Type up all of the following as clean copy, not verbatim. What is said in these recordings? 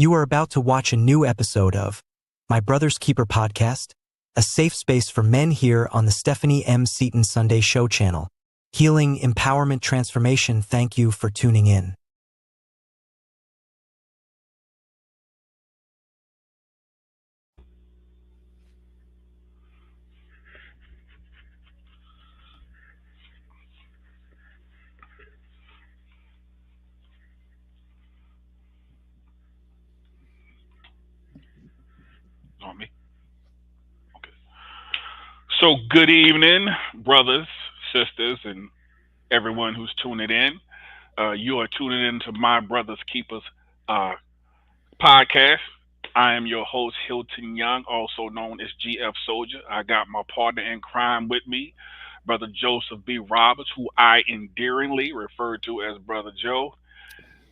You are about to watch a new episode of My Brother's Keeper podcast, a safe space for men here on the Stephanie M. Seaton Sunday Show channel. Healing, empowerment, transformation. Thank you for tuning in. On me. Okay. So good evening, brothers, sisters, and everyone who's tuning in. You are tuning in to My Brother's Keepers uh, podcast. I am your host, Hilton Young, also known as GF Soldier. I got my partner in crime with me, Brother Joseph B. Roberts, who I endearingly refer to as Brother Joe.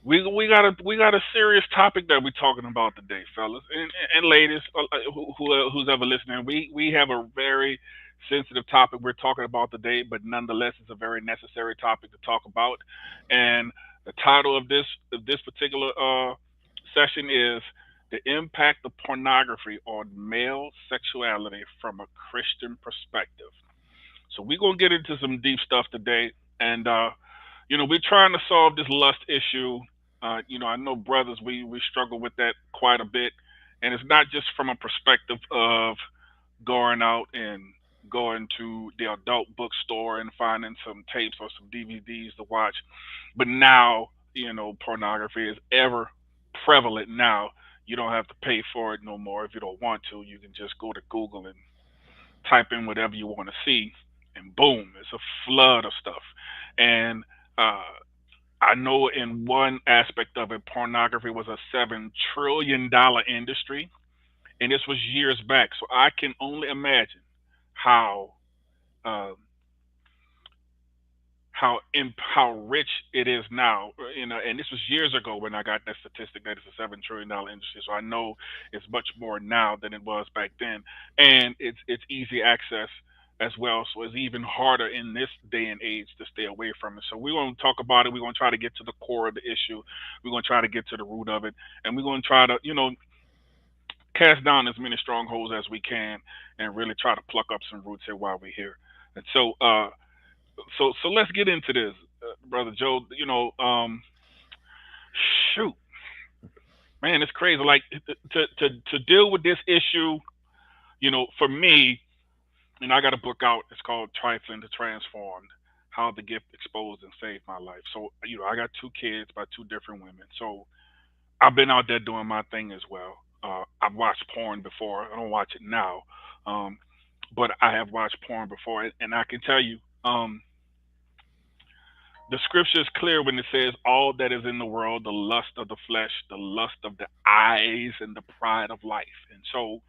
We got a serious topic that we're talking about today, fellas and ladies, who's ever listening. We have a very sensitive topic we're talking about today, but nonetheless, it's a very necessary topic to talk about. And the title of this particular session is the impact of pornography on male sexuality from a Christian perspective. So we're gonna get into some deep stuff today, and we're trying to solve this lust issue. I know brothers, we struggle with that quite a bit, and it's not just from a perspective of going out and going to the adult bookstore and finding some tapes or some DVDs to watch, but now pornography is ever prevalent now. You don't have to pay for it no more if you don't want to. You can just go to Google and type in whatever you want to see, and boom, it's a flood of stuff. And uh, I know in one aspect of it, pornography was a $7 trillion industry, and this was years back. So I can only imagine how uh, how rich it is now. And this was years ago when I got that statistic that it's a $7 trillion industry. So I know it's much more now than it was back then, and it's easy access as well. So it's even harder in this day and age to stay away from it. So we're going to talk about it. We're going to try to get to the core of the issue. We're going to try to get to the root of it, and we're going to try to cast down as many strongholds as we can, and really try to pluck up some roots here while we're here. And so let's get into this, brother Joe. Shoot, man, it's crazy. Like to deal with this issue, for me, I got a book out. It's called Trifling to Transformed: How the Gift Exposed and Saved My Life. So I got two kids by two different women. So I've been out there doing my thing as well. I've watched porn before. I don't watch it now, um, but I have watched porn before, and I can tell you. The scripture is clear when it says all that is in the world, the lust of the flesh, the lust of the eyes, and the pride of life. And so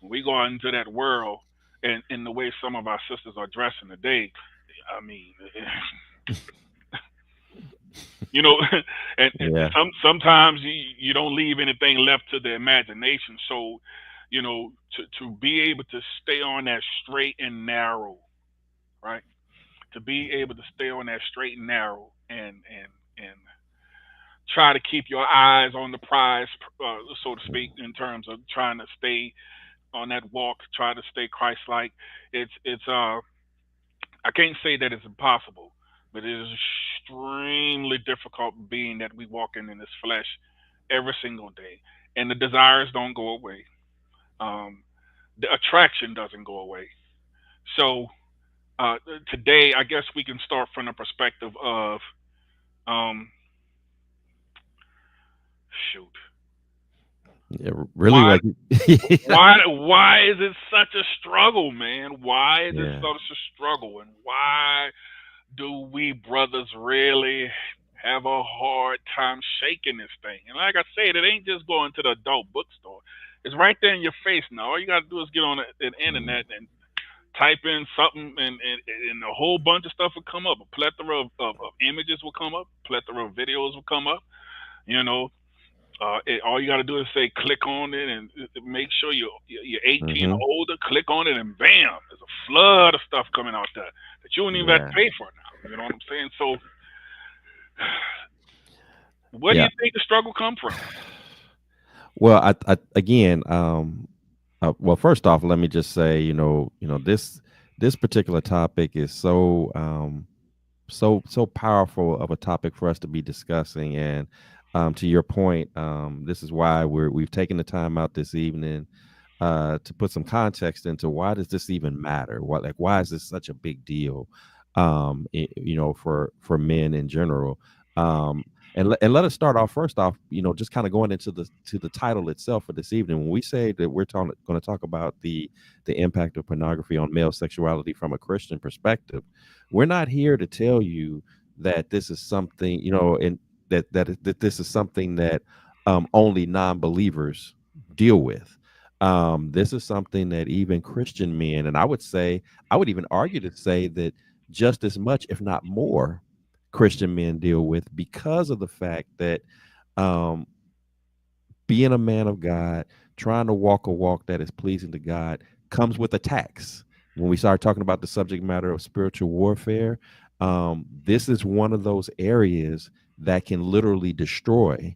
when we go out into that world, and in the way some of our sisters are dressing today, I mean, you know, and Yeah. sometimes you don't leave anything left to the imagination. So, to be able to stay on that straight and narrow, right? To be able to stay on that straight and narrow, and try to keep your eyes on the prize, so to speak, in terms of trying to stay on that walk, try to stay Christ-like. It's I can't say that it's impossible, but it is extremely difficult, being that we walk in this flesh every single day, and the desires don't go away. Um, the attraction doesn't go away. So today, I guess we can start from the perspective of um, shoot. Yeah, really, Why like, yeah, why is it such a struggle, man? Why is it yeah, such a struggle, and why do we brothers really have a hard time shaking this thing? And like I said, it ain't just going to the adult bookstore. It's right there in your face now. All you got to do is get on the mm, internet and type in something, and a whole bunch of stuff will come up. A plethora of images will come up. Plethora of videos will come up. You know, all you got to do is say click on it, and make sure you're 18 or mhm, older. Click on it, and bam, there's a flood of stuff coming out there that you don't even have to yeah, pay for now. You know what I'm saying? So, where do yeah. you think the struggle come from? Well, I again, well, first off, let me just say, this particular topic is so powerful of a topic for us to be discussing, and to your point, this is why we've taken the time out this evening to put some context into why does this even matter? Why is this such a big deal? For men in general. And let us start off first off, just kind of going into the title itself for this evening. When we say that we're going to talk about the impact of pornography on male sexuality from a Christian perspective, we're not here to tell you that this is something, and that this is something that only non-believers deal with. This is something that even Christian men, and I would even argue to say that just as much, if not more, Christian men deal with, because of the fact that um, being a man of God, trying to walk a walk that is pleasing to God, comes with attacks. When we start talking about the subject matter of spiritual warfare, this is one of those areas that can literally destroy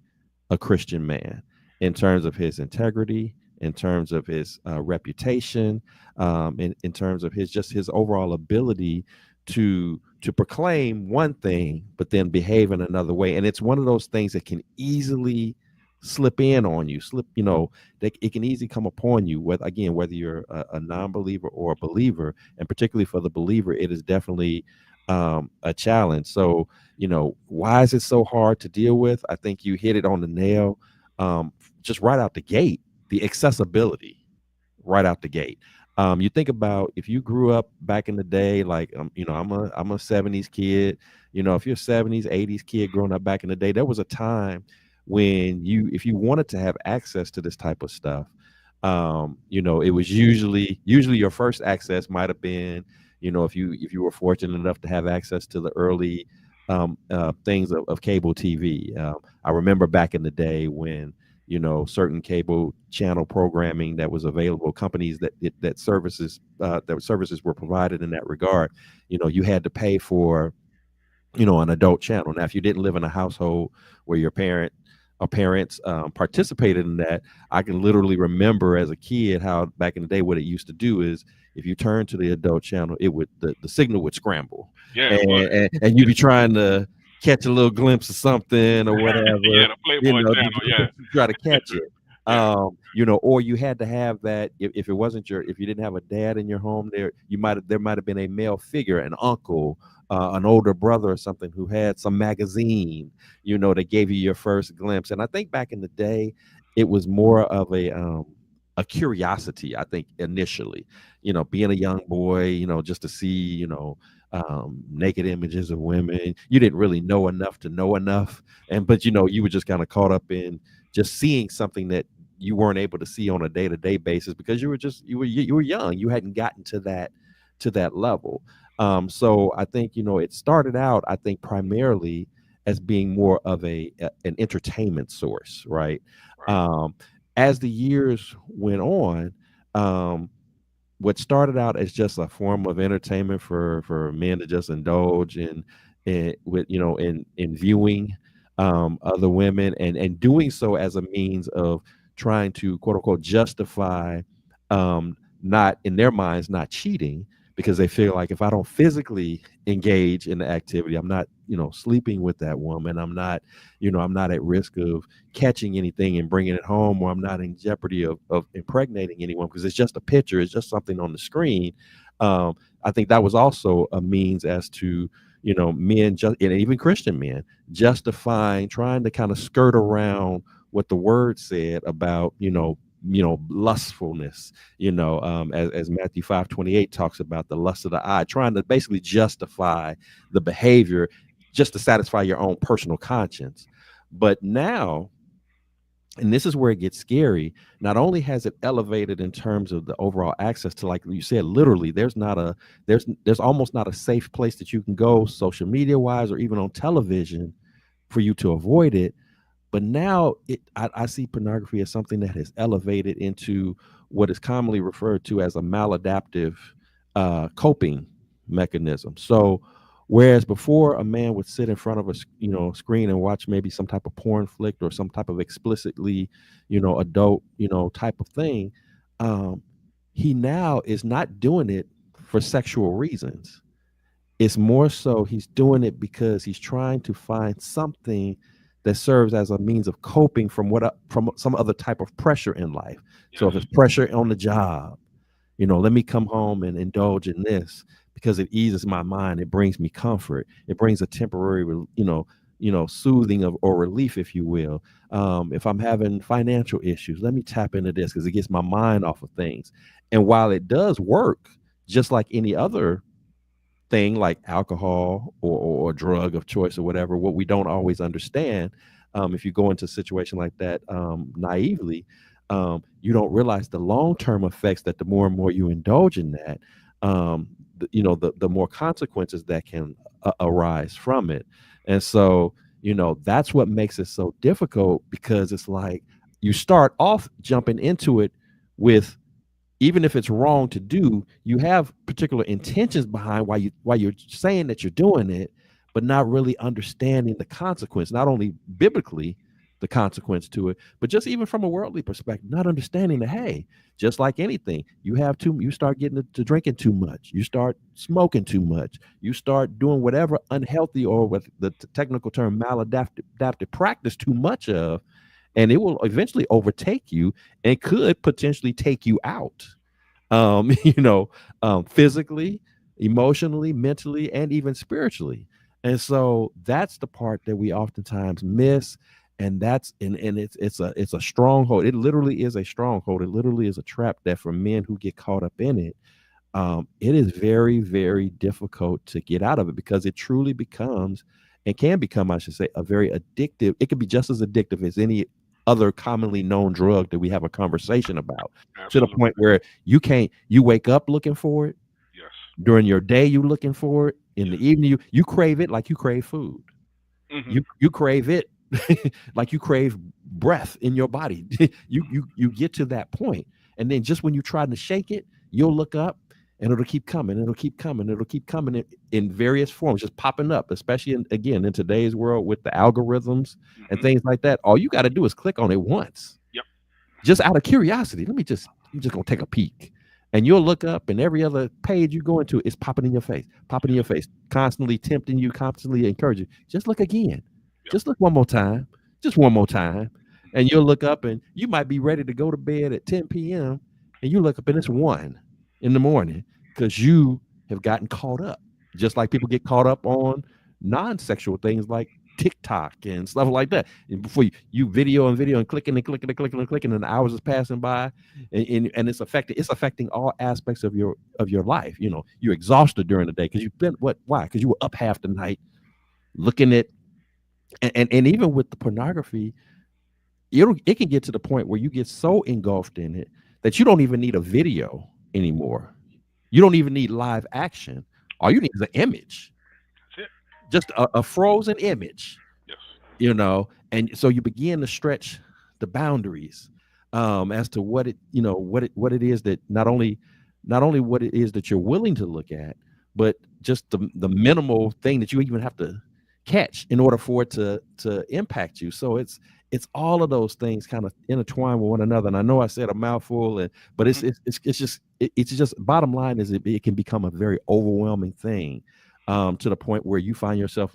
a Christian man in terms of his integrity, in terms of his reputation, in terms of his overall ability to proclaim one thing but then behave in another way. And it's one of those things that can easily slip in on you, that it can easily come upon you, whether you're a non-believer or a believer. And particularly for the believer, it is definitely a challenge. So, why is it so hard to deal with? I think you hit it on the nail. Just right out the gate, the accessibility right out the gate. You think about if you grew up back in the day, like I'm a '70s kid. If you're a '70s, '80s kid growing up back in the day, there was a time when if you wanted to have access to this type of stuff, it was usually your first access might have been, if you were fortunate enough to have access to the early things of cable TV. I remember back in the day when certain cable channel programming that was available, companies that services were provided in that regard. You had to pay for an adult channel. Now, if you didn't live in a household where your parents participated in that, I can literally remember as a kid how back in the day what it used to do is if you turned to the adult channel, it would the signal would scramble, Yeah, and, it was. and you'd be trying to catch a little glimpse of something or Yeah, whatever, the Playboy channel. Yeah, to try to catch it. yeah, Or you had to have that if it wasn't if you didn't have a dad in your home, there might have been a male figure, an uncle, an older brother or something who had some magazine, that gave you your first glimpse. And I think back in the day, it was more of a curiosity. I think initially, being a young boy, just to see, naked images of women. You didn't really know enough to know enough, but you were just kind of caught up in just seeing something that you weren't able to see on a day-to-day basis because you were young. You hadn't gotten to that level. So I think it started out, I think, primarily as being more of an entertainment source, right? right. Um, as the years went on, um, what started out as just a form of entertainment for men to just indulge in viewing other women, and doing so as a means of trying to quote unquote justify, not in their minds, not cheating, because they feel like if I don't physically engage in the activity, I'm not sleeping with that woman, I'm not at risk of catching anything and bringing it home, or I'm not in jeopardy of impregnating anyone because it's just a picture, it's just something on the screen. um, I think that was also a means as to men, just and even Christian men, justifying, trying to kind of skirt around what the word said about lustfulness, as Matthew 5:28 talks about the lust of the eye, trying to basically justify the behavior just to satisfy your own personal conscience. But now, and this is where it gets scary, not only has it elevated in terms of the overall access to, like you said, literally there's almost not a safe place that you can go social media wise or even on television for you to avoid it. But now I see pornography as something that has elevated into what is commonly referred to as a maladaptive coping mechanism. So Whereas before, a man would sit in front of a screen and watch maybe some type of porn flick or some type of explicitly, adult, type of thing. Um, he now is not doing it for sexual reasons. It's more so he's doing it because he's trying to find something that serves as a means of coping from some other type of pressure in life. So Yes. if it's pressure on the job, let me come home and indulge in this because it eases my mind. It brings me comfort. It brings a temporary, soothing of or relief, if you will. If I'm having financial issues, let me tap into this because it gets my mind off of things. And while it does work, just like any other thing like alcohol or drug of choice or whatever, what we don't always understand, if you go into a situation like that naively, you don't realize the long-term effects that the more and more you indulge in that, the more consequences that can arise from it. And so, that's what makes it so difficult, because it's like you start off jumping into it with, even if it's wrong to do, you have particular intentions behind why you're saying that you're doing it, but not really understanding the consequence, not only biblically the consequence to it, but just even from a worldly perspective, not understanding that, hey, just like anything, you start getting to drinking too much, you start smoking too much, you start doing whatever unhealthy, or with the technical term maladaptive practice, too much of, and it will eventually overtake you and could potentially take you out, you know, physically, emotionally, mentally, and even spiritually. And so that's the part that we oftentimes miss. And it's a stronghold. It literally is a stronghold. It literally is a trap that, for men who get caught up in it, it is very, very difficult to get out of it, because it truly becomes, and can become, I should say, a very addictive. It could be just as addictive as any other commonly known drug that we have a conversation about, to the Absolutely. point where you wake up looking for it. Yes. During your day, you looking for it. In Yes. the evening, you crave it like you crave food. Hmm. You crave it like you crave breath in your body. You get to that point, and then just when you try to shake it, you'll look up, and it'll keep coming. It'll keep coming. It'll keep coming in various forms, just popping up. Especially again in today's world with the algorithms and Hmm. things like that. All you got to do is click on it once, Yep. just out of curiosity. I'm just gonna take a peek. And you'll look up, and every other page you go into is popping in your face, popping in Yes. your face, constantly tempting you, constantly encouraging. Just look again. Yep. Just look one more time. Just one more time. And you'll look up, and you might be ready to go to bed at 10 p.m. And you look up, and it's 1 in the morning, because you have gotten caught up. Just like people get caught up on non-sexual things like TikTok and stuff like that. And before you video and clicking and clicking and clicking and clicking, and the hours is passing by, and it's affecting all aspects of your life. You're exhausted during the day because you've been why? Because you were up half the night looking at, and even with the pornography, it can get to the point where you get so engulfed in it that you don't even need a video anymore. You don't even need live action. All you need is an image, That's it. just a frozen image, Yes. and so you begin to stretch the boundaries, as to what it is that not only what it is that you're willing to look at, but just the minimal thing that you even have to catch in order for it to impact you. So it's all of those things kind of intertwined with one another. And I know I said a mouthful, but Hmm. it's just bottom line is it can become a very overwhelming thing, to the point where you find yourself,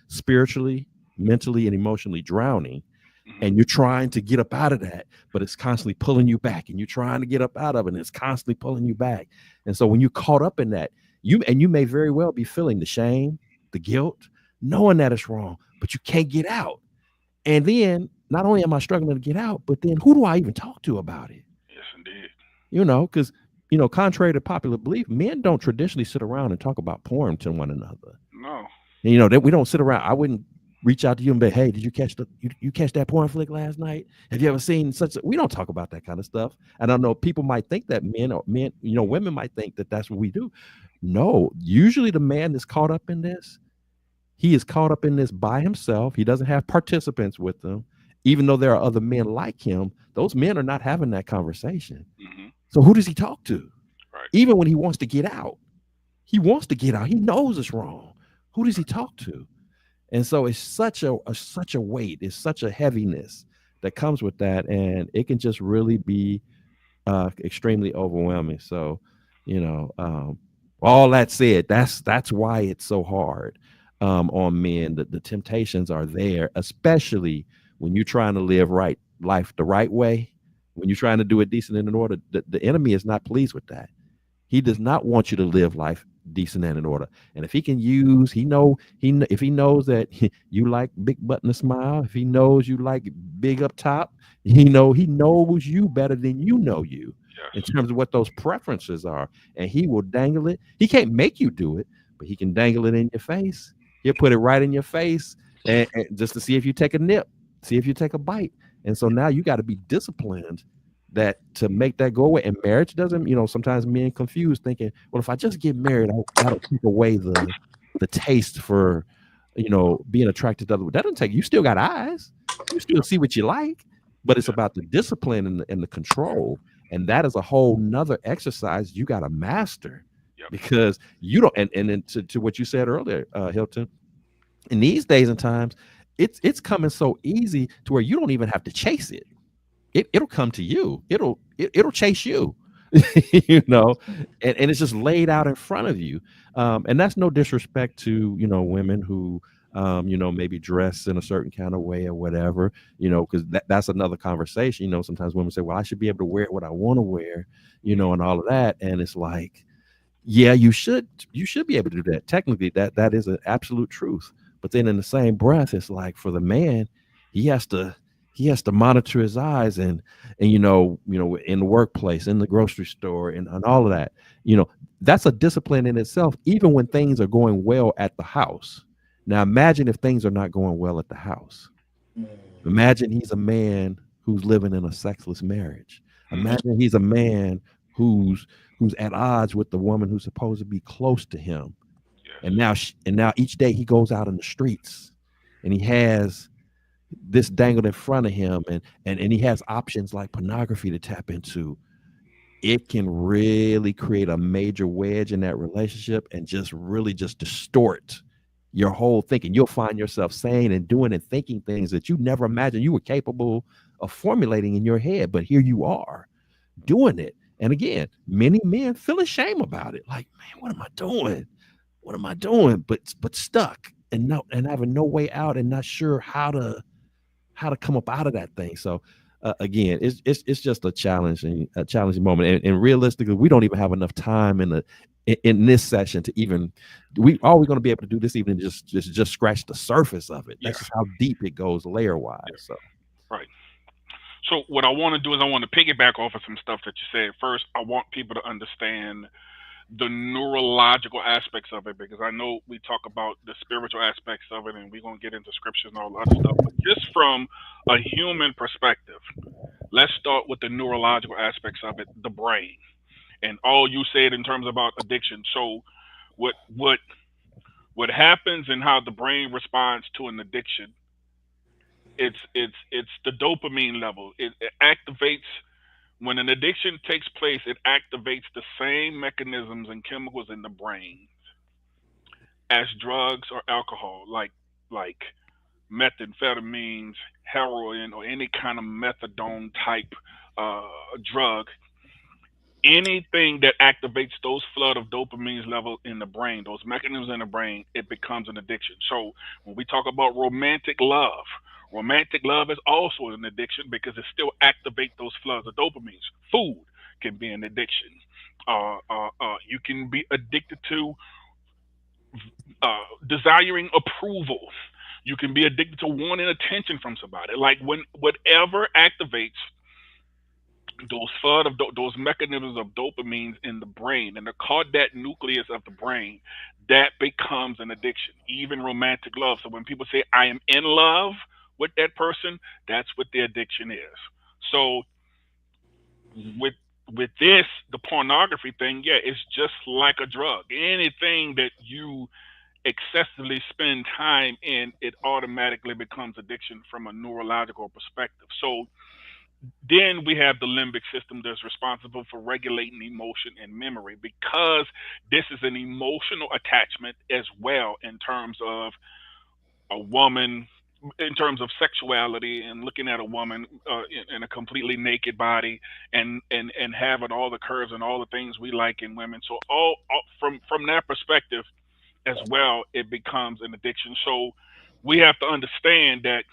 spiritually, mentally, and emotionally drowning, Hmm. and you're trying to get up out of that, but it's constantly pulling you back, and you're trying to get up out of it, and it's constantly pulling you back. And so when you're caught up in that, you may very well be feeling the shame, the guilt, knowing that it's wrong, but you can't get out. And then not only am I struggling to get out, but then who do I even talk to about it? Yes, indeed. Because contrary to popular belief, men don't traditionally sit around and talk about porn to one another. No. And, that we don't sit around. I wouldn't reach out to you and be, hey, did you catch you catch that porn flick last night? Have you ever seen such? We don't talk about that kind of stuff. And I know people might think that women might think that that's what we do. No, usually the man that's caught up in this, he is caught up in this by himself. He doesn't have participants with him, even though there are other men like him. Those men are not having that conversation. Hmm. So who does he talk to? Right. Even when he wants to get out, he knows it's wrong. Who does he talk to? And so it's such a weight, it's such a heaviness that comes with that, and it can just really be extremely overwhelming. So, you know, all that said, that's why it's so hard on men. The temptations are there, especially when you're trying to live right life the right way. When you're trying to do it decent and in order, the enemy is not pleased with that. He does not want you to live life decent and in order. And if he can use, if he knows that you like big butt and a smile, if he knows you like big up top, he knows you better than you know you in Yes. terms of what those preferences are. And he will dangle it. He can't make you do it, but he can dangle it in your face. He'll put it right in your face and just to see if you take a nip, see if you take a bite. And so now you got to be disciplined that to make that go away. And marriage doesn't, sometimes men confuse thinking, well, if I just get married, that'll take away the taste for, being attracted to other. That doesn't take. You still got eyes. You still Yep. see what you like, but it's Yep. about the discipline and the control. And that is a whole nother exercise you got to master Yep. because you don't. And then to what you said earlier, Hilton. In these days and times, it's coming so easy to where you don't even have to chase it. It'll come to you. It'll chase you. you know, and it's just laid out in front of you. And that's no disrespect to women who maybe dress in a certain kind of way or whatever. Because that's another conversation. Sometimes women say, "Well, I should be able to wear what I want to wear," and all of that. And it's like, yeah, you should be able to do that. Technically, that is an absolute truth. But then in the same breath, it's like for the man, he has to he has to monitor his eyes and in the workplace, in the grocery store, and all of that. You know, that's a discipline in itself, even when things are going well at the house. Now imagine if things are not going well at the house. Imagine he's a man who's living in a sexless marriage. Hmm. Imagine he's a man who's at odds with the woman who's supposed to be close to him. Yes. And now each day he goes out in the streets and he has this dangled in front of him and he has options like pornography to tap into. It can really create a major wedge in that relationship and just really just distort your whole thinking. You'll find yourself saying and doing and thinking things that you never imagined you were capable of formulating in your head, but here you are doing it. And again, many men feel ashamed about it. Like, man, what am I doing? What am I doing? But stuck and having no way out and not sure how to come up out of that thing. So again, it's just a challenging moment, and realistically, we don't even have enough time in this session to even we all we're going to be able to do this evening is just scratch the surface of it. Yeah. That's just how deep it goes layer wise. Yeah. So Right. So what I want to do is I want to piggyback off of some stuff that you said. First, I want people to understand the neurological aspects of it because I know we talk about the spiritual aspects of it and we're going to get into scriptures and all the other stuff. But just from a human perspective, let's start with the neurological aspects of it, the brain. And all you said in terms about addiction. So what what what happens and how the brain responds to an addiction, it's the dopamine level. It activates when an addiction takes place, it activates the same mechanisms and chemicals in the brain as drugs or alcohol, like methamphetamines, heroin, or any kind of methadone type uh, drug. Anything that activates those flood of dopamine level in the brain, those mechanisms in the brain, it becomes an addiction. So when we talk about romantic love is also an addiction because it still activates those floods of dopamines. Food can be an addiction. You can be addicted to desiring approval. You can be addicted to wanting attention from somebody. Like when whatever activates those flood of those mechanisms of dopamines in the brain and the cardiac nucleus of the brain, that becomes an addiction. Even romantic love. So when people say I am in love with that person, that's what the addiction is. So with this, the pornography thing, yeah, it's just like a drug. Anything that you excessively spend time in, it automatically becomes addiction from a neurological perspective. So Then we have the limbic system that's responsible for regulating emotion and memory, because this is an emotional attachment as well, in terms of a woman, in terms of sexuality and looking at a woman in a completely naked body, and having all the curves and all the things we like in women. So all from that perspective as well, it becomes an addiction. So we have to understand that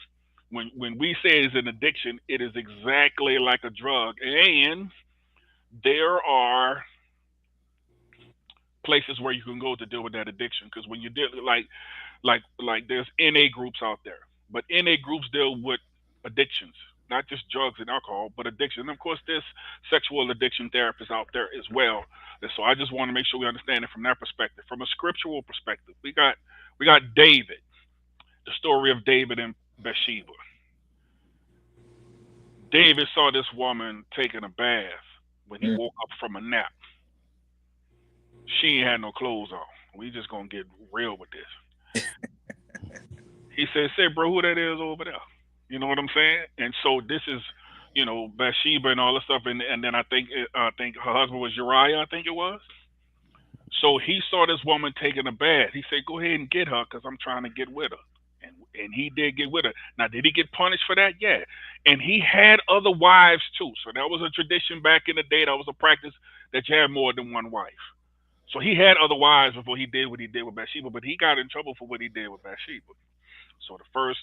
when we say it's an addiction, it is exactly like a drug. And there are places where you can go to deal with that addiction, because when you deal like there's NA groups out there, but NA groups deal with addictions, not just drugs and alcohol, but addiction. And of course, there's sexual addiction therapists out there as well. And so I just want to make sure we understand it from that perspective. From a scriptural perspective, we got David, the story of David and Bathsheba. David saw this woman taking a bath when he Mm, woke up from a nap. She ain't had no clothes on. We just gonna get real with this. He said, "Say, bro, who that is over there?" You know what I'm saying? And so this is, Bathsheba and all this stuff, and then I think her husband was Uriah. I think it was. So he saw this woman taking a bath. He said, "Go ahead and get her, cause I'm trying to get with her." And he did get with her. Now, did he get punished for that? Yeah. And he had other wives too. So that was a tradition back in the day. That was a practice that you had more than one wife. So he had other wives before he did what he did with Bathsheba, but he got in trouble for what he did with Bathsheba. So the first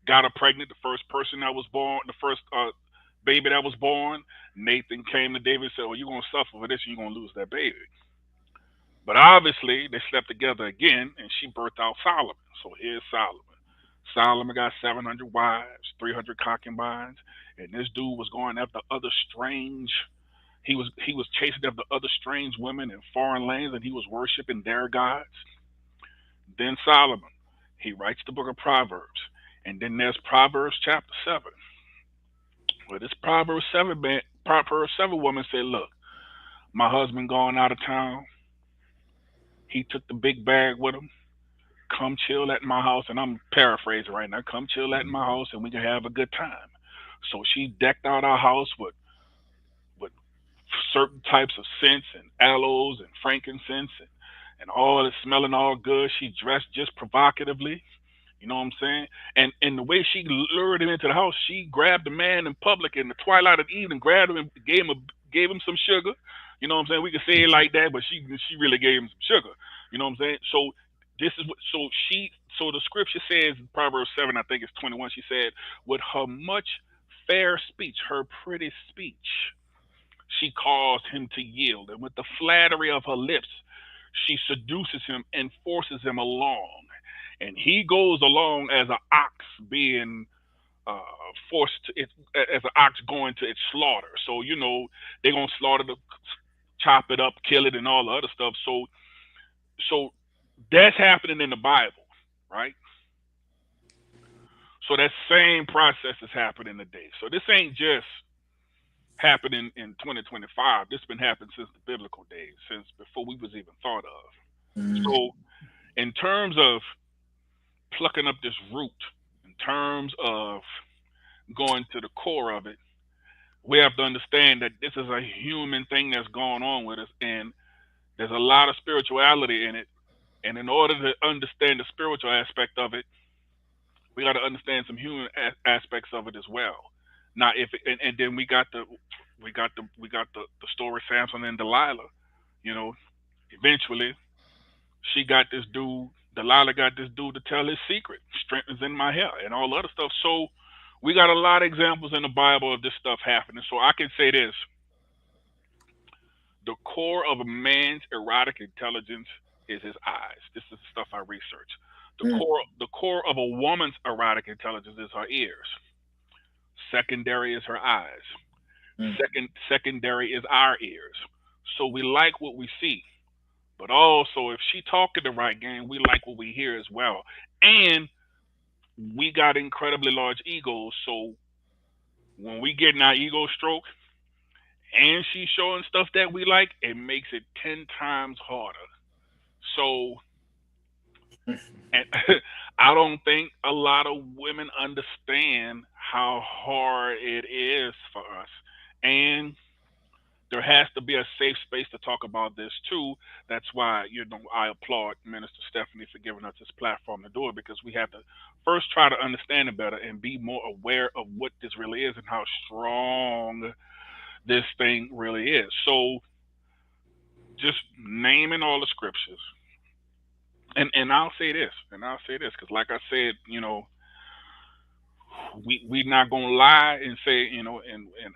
got her pregnant, the first person that was born, the first baby that was born, Nathan came to David and said, "Oh, you're going to suffer for this and you're going to lose that baby." But obviously, they slept together again and she birthed out Solomon. So here's Solomon. Solomon got 700 wives, 300 concubines, and this dude was going after other strange. He was chasing after other strange women in foreign lands, and he was worshiping their gods. Then Solomon, he writes the book of Proverbs, and then there's Proverbs chapter 7. Well, this Proverbs 7 woman said, "Look, my husband going out of town. He took the big bag with him. Come chill at my house," and I'm paraphrasing right now. "Come chill at my house, and we can have a good time." So she decked out our house with certain types of scents and aloes and frankincense and all it smelling all good. She dressed just provocatively. You know what I'm saying? And the way she lured him into the house, she grabbed the man in public in the twilight of the evening, grabbed him and gave him some sugar. You know what I'm saying? We could say it like that, but she really gave him some sugar. You know what I'm saying? So this is what so the scripture says in Proverbs 7, I think it's 21. She said, "With her much fair speech, her pretty speech, she caused him to yield, and with the flattery of her lips, she seduces him and forces him along. And he goes along as an ox being uh, forced to it, as an ox going to its slaughter. So they're gonna slaughter the, chop it up, kill it, and all the other stuff. So that's happening in the Bible, right? So that same process is happening today. So this ain't just happening in 2025. This been happening since the biblical days, since before we was even thought of. mm, So in terms of plucking up this root, in terms of going to the core of it, we have to understand that this is a human thing that's going on with us, and there's a lot of spirituality in it. And in order to understand the spiritual aspect of it, we got to understand some human aspects of it as well. Now, if and then we got the story Samson and Delilah. You know, eventually she got this dude. Delilah got this dude to tell his secret. Strength is in my hair and all other stuff. So we got a lot of examples in the Bible of this stuff happening. So I can say this: the core of a man's erotic intelligence is his eyes. This is the stuff I researched. mm, The core of a woman's erotic intelligence is her ears. Secondary is her eyes. mm. Secondary is our ears. So we like what we see, but also if she talking the right game, we like what we hear as well. And we got incredibly large egos, so when we getting our ego stroke and she's showing stuff that we like, it makes it 10 times harder. So And I don't think a lot of women understand how hard it is for us. And there has to be a safe space to talk about this too. That's why, I applaud Minister Stephanie for giving us this platform to do it, because we have to first try to understand it better and be more aware of what this really is and how strong this thing really is. So just naming all the scriptures. And I'll say this, because like I said, we not gonna lie and say, and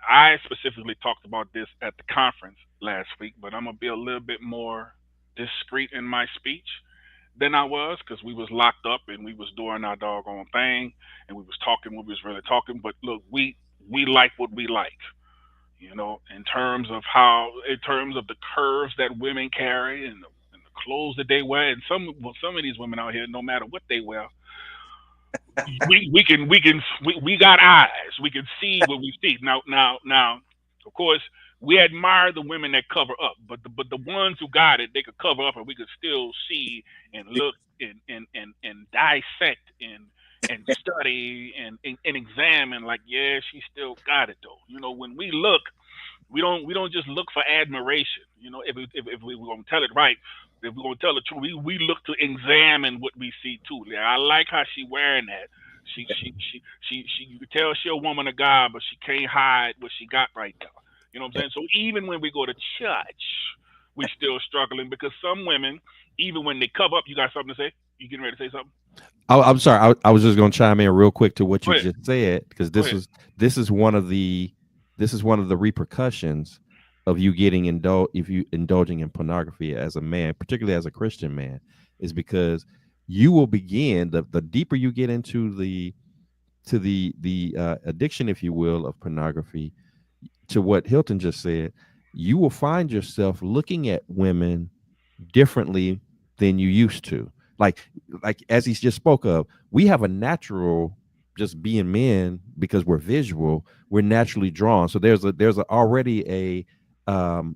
I specifically talked about this at the conference last week, but I'm gonna be a little bit more discreet in my speech than I was, because we was locked up and we was doing our doggone thing and we was talking what we was really talking. But look, we like what we like, in terms of the curves that women carry and the clothes that they wear, and some of these women out here, no matter what they wear, we got eyes. We can see what we see. Now, of course, we admire the women that cover up, but the ones who got it, they could cover up and we could still see and look and dissect and study and examine. Like, yeah, she still got it though. When we look, we don't just look for admiration. If we are gonna tell it right, if we're gonna tell the truth, we look to examine what we see too. Yeah, I like how she wearing that. She you can tell she a woman of God, but she can't hide what she got right now. You know what I'm saying? So even when we go to church, we still struggling, because some women, even when they cover up, you got something to say? You getting ready to say something? I'm sorry. I was just going to chime in real quick to what Go you ahead. just said, because Go ahead. this is one of the repercussions of you getting if you indulging in pornography as a man, particularly as a Christian man, is because you will begin the deeper you get into the addiction, if you will, of pornography, to what Hilton just said, you will find yourself looking at women differently than you used to. Like as he just spoke of, we have a natural, just being men, because we're visual, we're naturally drawn. So there's already an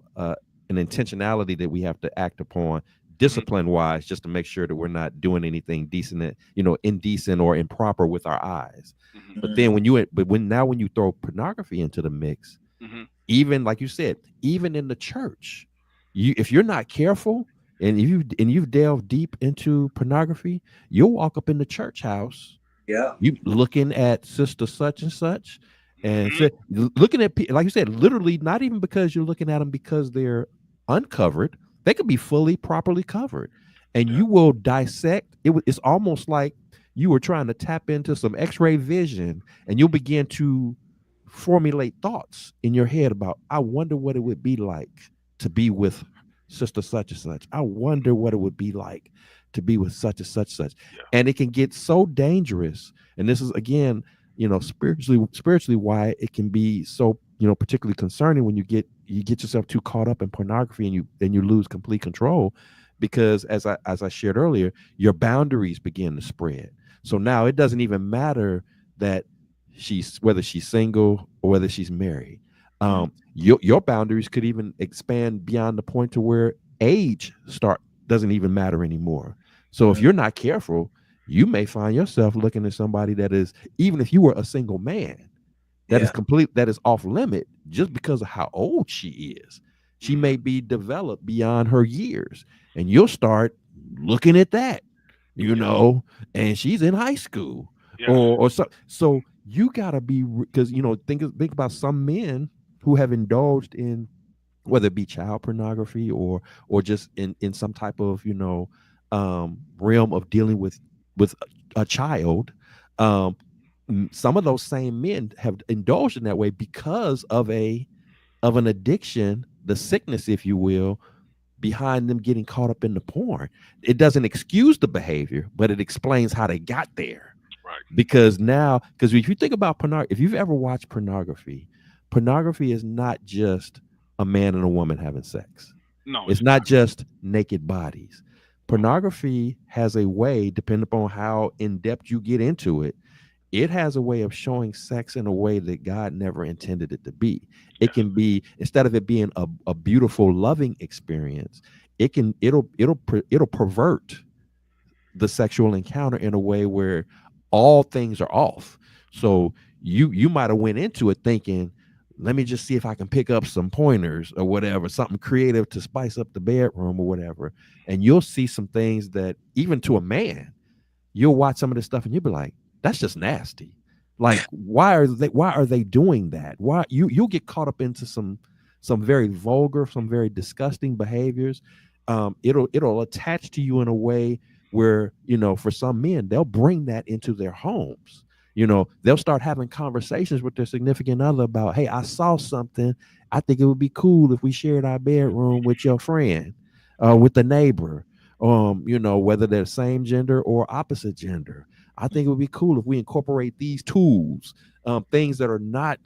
intentionality that we have to act upon, Hmm. discipline wise, just to make sure that we're not doing anything decent, indecent or improper with our eyes. Hmm. But then when you throw pornography into the mix, Hmm. even like you said, even in the church, if you're not careful, and you've delved deep into pornography, you'll walk up in the church house, Yeah. you looking at sister such and such, and Hmm. looking at like you said, literally, not even because you're looking at them because they're uncovered. They could be fully properly covered, and Yeah. you will dissect it. It's almost like you were trying to tap into some x-ray vision, and you'll begin to formulate thoughts in your head about, I wonder what it would be like to be with sister such and such. I wonder what it would be like to be with such. Yeah. And it can get so dangerous. And this is again, spiritually why it can be so, particularly concerning when you get yourself too caught up in pornography, and you lose complete control, because as I shared earlier, your boundaries begin to spread. So now it doesn't even matter that she's whether she's single or whether she's married. Your boundaries could even expand beyond the point to where age start doesn't even matter anymore. So if Mhm. you're not careful, you may find yourself looking at somebody that is, even if you were a single man, Yeah. that is off limit just because of how old she is. She Hmm. may be developed beyond her years, and you'll start looking at that, you Yeah. know, and she's in high school, Yes. or so. So you gotta be, because think about some men who have indulged in, whether it be child pornography or just in some type of realm of dealing with a child. um some of those same men have indulged in that way because of an addiction, the sickness, if you will, behind them getting caught up in the porn. It doesn't excuse the behavior, but it explains how they got there. Right. Because if you think about pornography, if you've ever watched pornography is not just a man and a woman having sex. No, it's It's not just naked bodies. no. Pornography has a way, depending upon how in depth you get into it, it has a way of showing sex in a way that God never intended it to be. It Yes. can be, instead of it being a beautiful, loving experience, it'll pervert the sexual encounter in a way where all things are off. So you might have went into it thinking, let me just see if I can pick up some pointers or whatever, something creative to spice up the bedroom or whatever. And you'll see some things that even to a man, you'll watch some of this stuff and you'll be like, that's just nasty. Like, why are they doing that? Why you'll get caught up into some very vulgar, some very disgusting behaviors. It'll attach to you in a way where, for some men, they'll bring that into their homes. They'll start having conversations with their significant other about, hey, I saw something. I think it would be cool if we shared our bedroom with your friend, with the neighbor, whether they're same gender or opposite gender. I think it would be cool if we incorporate these tools, things that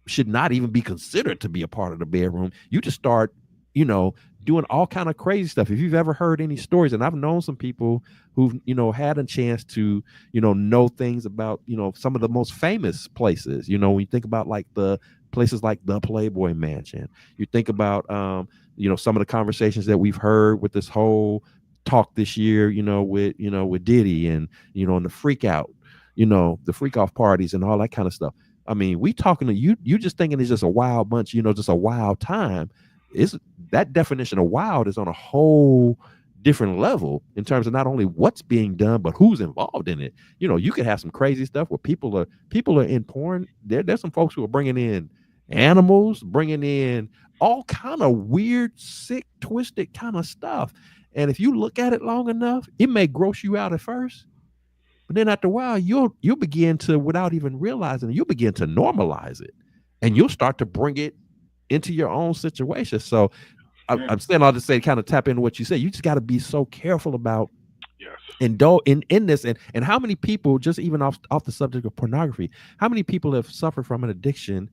should not even be considered to be a part of the bedroom. You just start, doing all kind of crazy stuff. If you've ever heard any stories, and I've known some people who've, had a chance to, know things about, some of the most famous places, when you think about like the places like the Playboy Mansion, you think about, some of the conversations that we've heard with this whole talk this year, with Diddy and, and the freak out, the freak off parties and all that kind of stuff. I mean, we talking to you just thinking it's just a wild bunch, just a wild time. It's that definition of wild is on a whole different level in terms of not only what's being done, but who's involved in it. You could have some crazy stuff where people are in porn. There's some folks who are bringing in animals, bringing in all kind of weird, sick, twisted kind of stuff. And if you look at it long enough, it may gross you out at first, but then after a while, you'll begin to, without even realizing it, you'll begin to normalize it, and you'll start to bring it into your own situation. So I'm saying all to say, kind of tap into what you said. You just got to be so careful about in this, and how many people, just even off the subject of pornography, how many people have suffered from an addiction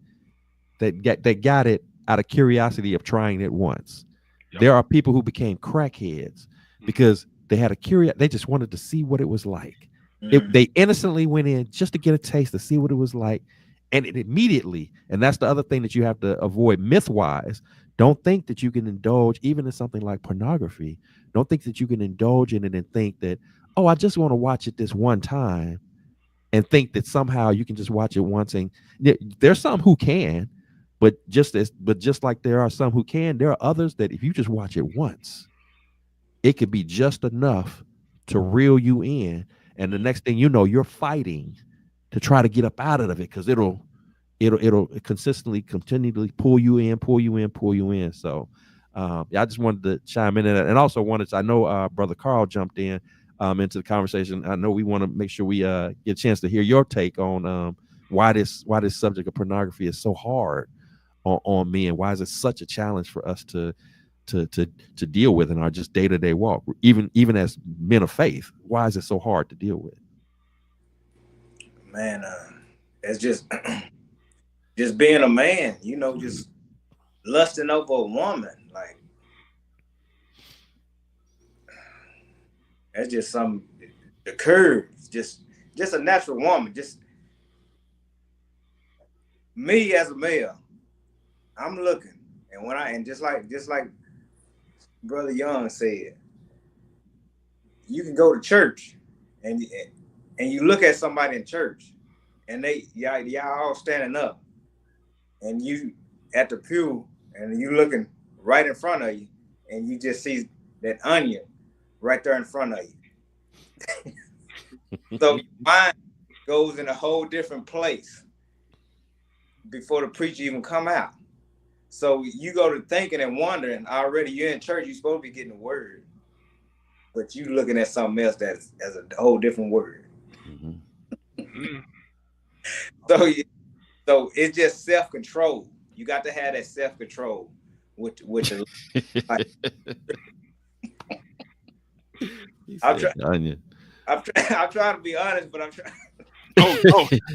that got it out of curiosity of trying it once. Yep. There are people who became crackheads because they had they just wanted to see what it was like. They innocently went in just to get a taste, to see what it was like. And it immediately, and that's the other thing that you have to avoid myth-wise, don't think that you can indulge even in something like pornography. Don't think that you can indulge in it and think that, oh, I just want to watch it this one time, and think that somehow you can just watch it once. And there's some who can, but just like there are some who can, there are others that if you just watch it once, it could be just enough to reel you in. And the next thing you know, you're fighting to try to get up out of it, because it'll continually pull you in. So I just wanted to chime in, and also I know Brother Carl jumped in into the conversation. I know we want to make sure we get a chance to hear your take on why this subject of pornography is so hard on me, and why is it such a challenge for us to deal with in our just day-to-day walk, even as men of faith. Why is it so hard to deal with? Man, it's just being a man, just lusting over a woman, like that's just the curves, just a natural woman. Just me as a male, I'm looking, and just like Brother Young said, you can go to church and you look at somebody in church, and y'all all standing up, and you at the pew, and you looking right in front of you, and you just see that onion right there in front of you. So your mind goes in a whole different place before the preacher even come out. So you go to thinking and wondering, already you're in church, you're supposed to be getting the word, but you looking at something else that's as a whole different word. Mm-hmm. So it's just self-control. You got to have that self-control with the like, I'm trying to be honest, but I'm trying.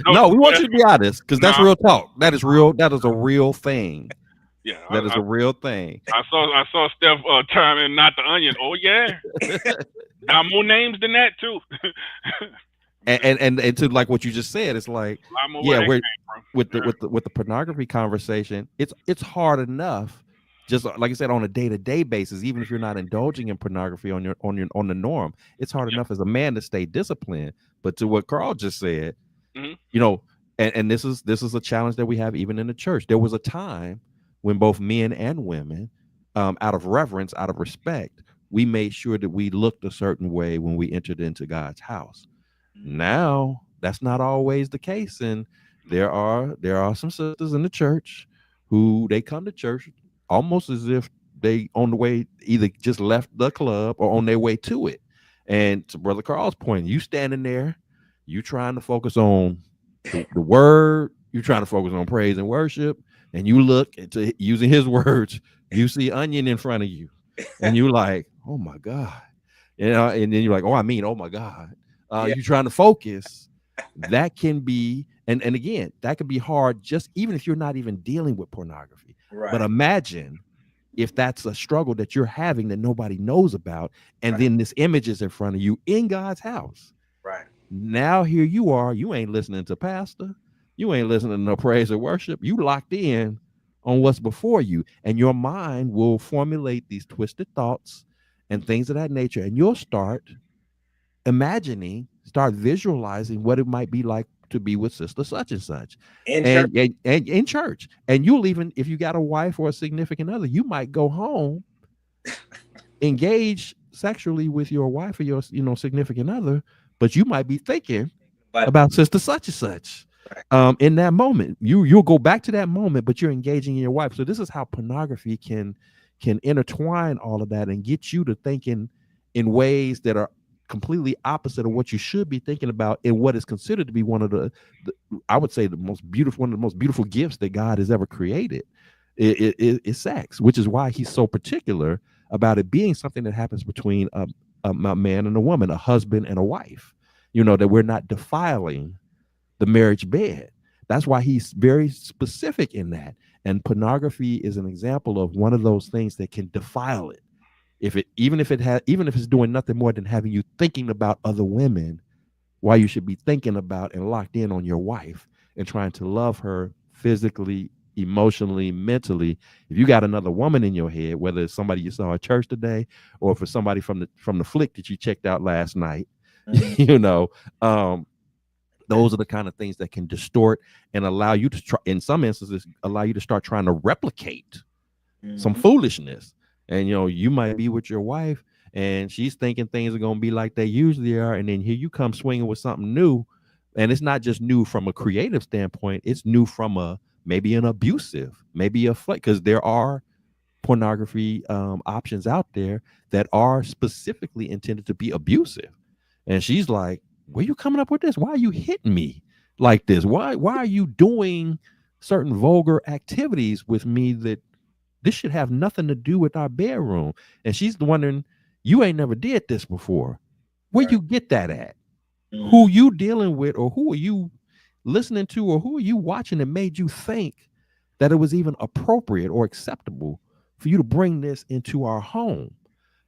No, we want you to be honest, because that's real talk. That is real. That is a real thing. Yeah, that is a real thing. I saw Steph chime in, not the onion. Oh yeah, got more names than that too. and to like what you just said, it's like, yeah, we're with the pornography conversation. It's hard enough just like I said, on a day-to-day basis, even if you're not indulging in pornography on the norm, it's hard Yep. enough as a man to stay disciplined. But to what Carl just said, Hmm. you know, and this is a challenge that we have even in the church. There was a time when both men and women, out of reverence, out of respect, we made sure that we looked a certain way when we entered into God's house. Now that's not always the case, and there are some sisters in the church who they come to church almost as if they on the way either just left the club or on their way to it. And to Brother Carl's point, you standing there, you trying to focus on the word, you trying to focus on praise and worship, and you look into using his words, you see onion in front of you, and you like, oh my God. And then you're like, oh my God. Yeah. You trying to focus. That can be, and again, that can be hard just even if you're not even dealing with pornography. But Right. imagine if that's a struggle that you're having that nobody knows about, and Right. then this image is in front of you in God's house. Right. Now here you are, you ain't listening to pastor, you ain't listening to no praise or worship. You locked in on what's before you, and your mind will formulate these twisted thoughts and things of that nature, and you'll start imagining, start visualizing what it might be like to be with sister such and such, In church. and in church. And you'll even, if you got a wife or a significant other, you might go home, engage sexually with your wife or your significant other, but you might be thinking But about sister such and such. right. In that moment, you'll go back to that moment, but you're engaging in your wife. So this is how pornography can intertwine all of that and get you to thinking in ways that are completely opposite of what you should be thinking about in what is considered to be one of the I would say the most beautiful, one of the most beautiful gifts that God has ever created. Is sex, which is why he's so particular about it being something that happens between a man and a woman, a husband and a wife. That we're not defiling the marriage bed. That's why he's very specific in that. And pornography is an example of one of those things that can defile it. If it even if it's doing nothing more than having you thinking about other women, while you should be thinking about and locked in on your wife and trying to love her physically, emotionally, mentally. If you got another woman in your head, whether it's somebody you saw at church today or for somebody from the flick that you checked out last night, you know, um, those are the kind of things that can distort and allow you to try, in some instances, allow you to start trying to replicate some foolishness. And you might be with your wife and she's thinking things are going to be like they usually are, and then here you come swinging with something new. And it's not just new from a creative standpoint, it's new from a maybe an abusive, maybe a flick, because there are pornography options out there that are specifically intended to be abusive. And she's like, where you coming up with this? Why are you hitting me like this? Why are you doing certain vulgar activities with me that this should have nothing to do with our bedroom? And she's wondering, you ain't never did this before. Where Right. you get that at? Who you dealing with, or who are you listening to, or who are you watching that made you think that it was even appropriate or acceptable for you to bring this into our home,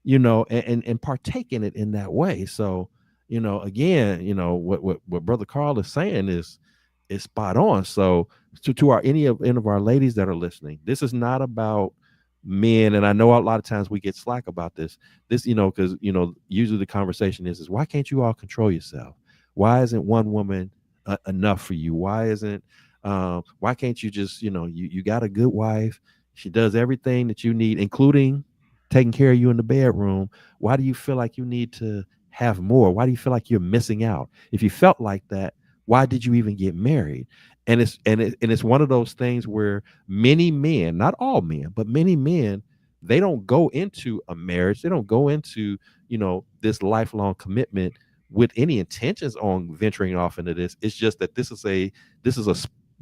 and partake in it in that way? So, again, what Brother Carl is saying is spot on. So to our any of our ladies that are listening, this is not about men. And I know a lot of times we get slack about this, because usually the conversation is why can't you all control yourself? Why isn't one woman enough for you? Why can't you just, you got a good wife, she does everything that you need, including taking care of you in the bedroom. Why do you feel like you need to have more? Why do you feel like you're missing out? If you felt like that, why did you even get married? And it's one of those things where many men, not all men, but many men, they don't go into a marriage, they don't go into this lifelong commitment with any intentions on venturing off into this. It's just that this is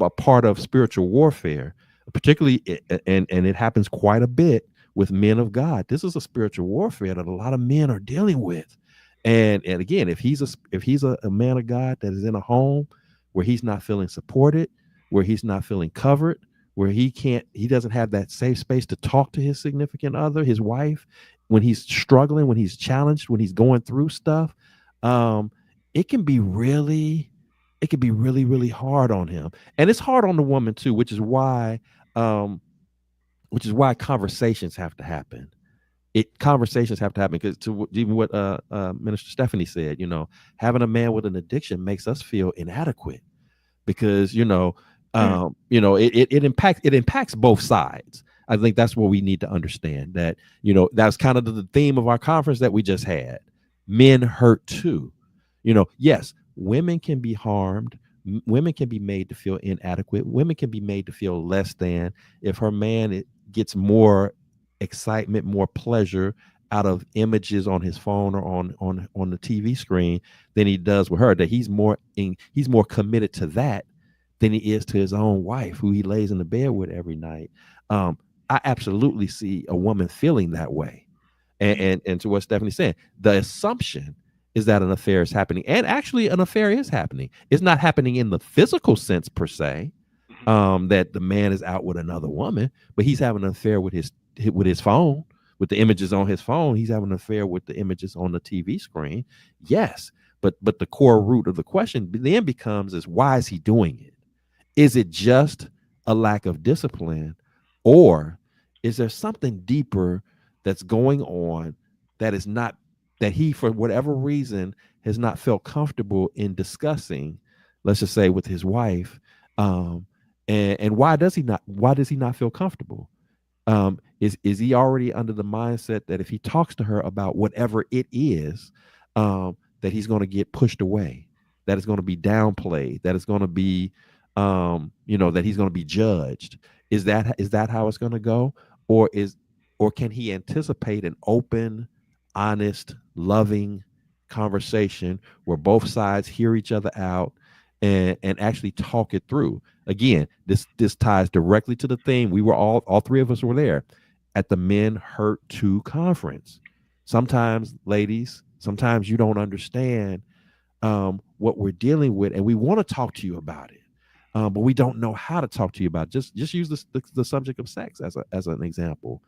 a part of spiritual warfare, particularly, and it happens quite a bit with men of God. This is a spiritual warfare that a lot of men are dealing with. And again, if he's a man of God that is in a home where he's not feeling supported, where he's not feeling covered, where he doesn't have that safe space to talk to his significant other, his wife, when he's struggling, when he's challenged, when he's going through stuff, um, it can be really, really hard on him. And it's hard on the woman too, which is why um which is why conversations have to happen. Conversations have to happen, because to even what Minister Stephanie said, having a man with an addiction makes us feel inadequate, because it impacts both sides. I think that's what we need to understand, that that's kind of the theme of our conference that we just had. Men hurt too. Yes, women can be harmed. Women can be made to feel inadequate. Women can be made to feel less than if her man gets more excitement, more pleasure out of images on his phone or on the TV screen than he does with her. That he's more committed to that than he is to his own wife, who he lays in the bed with every night. I absolutely see a woman feeling that way. And to what Stephanie's saying, the assumption is that an affair is happening, and actually an affair is happening. It's not happening in the physical sense per se, that the man is out with another woman, but he's having an affair with his phone, with the images on his phone. He's having an affair with the images on the TV screen. Yes, but the core root of the question then becomes, is why is he doing it? Is it just a lack of discipline, or is there something deeper that's going on that is not, that he, for whatever reason, has not felt comfortable in discussing, let's just say, with his wife? And why does he not feel comfortable? Is he already under the mindset that if he talks to her about whatever it is, that he's going to get pushed away, that it's going to be downplayed, that it's going to be that he's going to be judged? Is that how it's going to go? Or can he anticipate an open, honest, loving conversation where both sides hear each other out and actually talk it through? Again, this ties directly to the theme. We were all three of us were there at the Men Hurt Too conference. Sometimes, ladies, sometimes you don't understand what we're dealing with, and we want to talk to you about it, but we don't know how to talk to you about it. Just use the subject of sex as an example.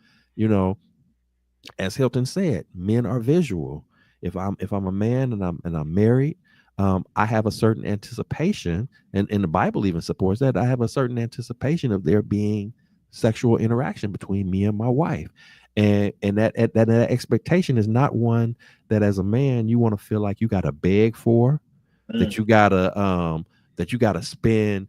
As Hilton said, men are visual. If I'm a man and I'm married, I have a certain anticipation, and the Bible even supports that. I have a certain anticipation of there being sexual interaction between me and my wife, and that expectation is not one that, as a man, you want to feel like you got to beg for, that you gotta spend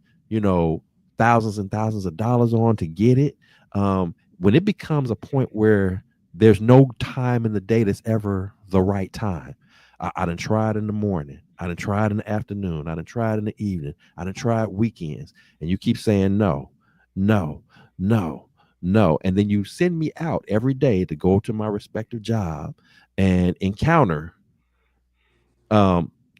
thousands and thousands of dollars on to get it. When it becomes a point where there's no time in the day that's ever the right time. I done tried in the morning, I done tried in the afternoon, I done tried in the evening, I done tried weekends, and you keep saying no, no, no, no, and then you send me out every day to go to my respective job and encounter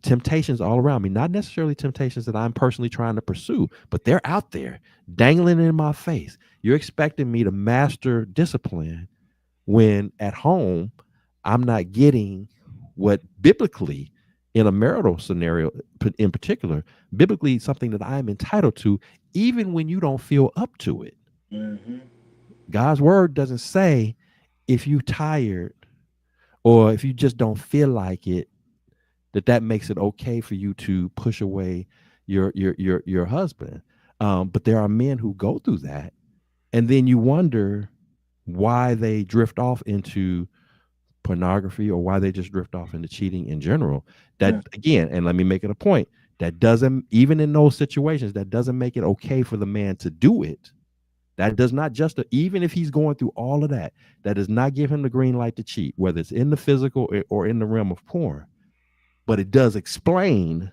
temptations all around me, not necessarily temptations that I'm personally trying to pursue, but they're out there dangling in my face. You're expecting me to master discipline when at home I'm not getting what biblically, in a marital scenario in particular, biblically something that I'm entitled to, even when you don't feel up to it. Mm-hmm. God's word doesn't say if you tired or if you just don't feel like it, that makes it okay for you to push away your husband. But there are men who go through that, and then you wonder why they drift off into pornography, or why they just drift off into cheating in general. That, again, and let me make it a point, that doesn't, even in those situations, that doesn't make it okay for the man to do it. That does not even if he's going through all of that, that does not give him the green light to cheat, whether it's in the physical or in the realm of porn. But it does explain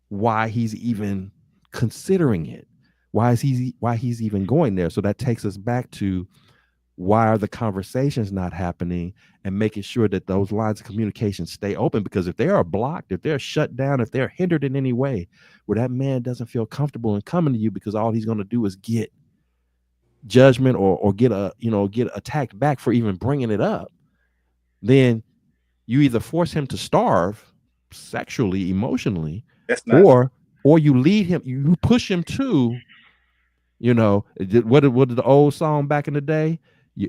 why he's even considering it. Why he's even going there. So that takes us back to, why are the conversations not happening, and making sure that those lines of communication stay open? Because if they are blocked, if they're shut down, if they're hindered in any way, where that man doesn't feel comfortable in coming to you because all he's going to do is get judgment or get attacked back for even bringing it up, then you either force him to starve sexually, emotionally, or you lead him, you push him to, what did the old song back in the day,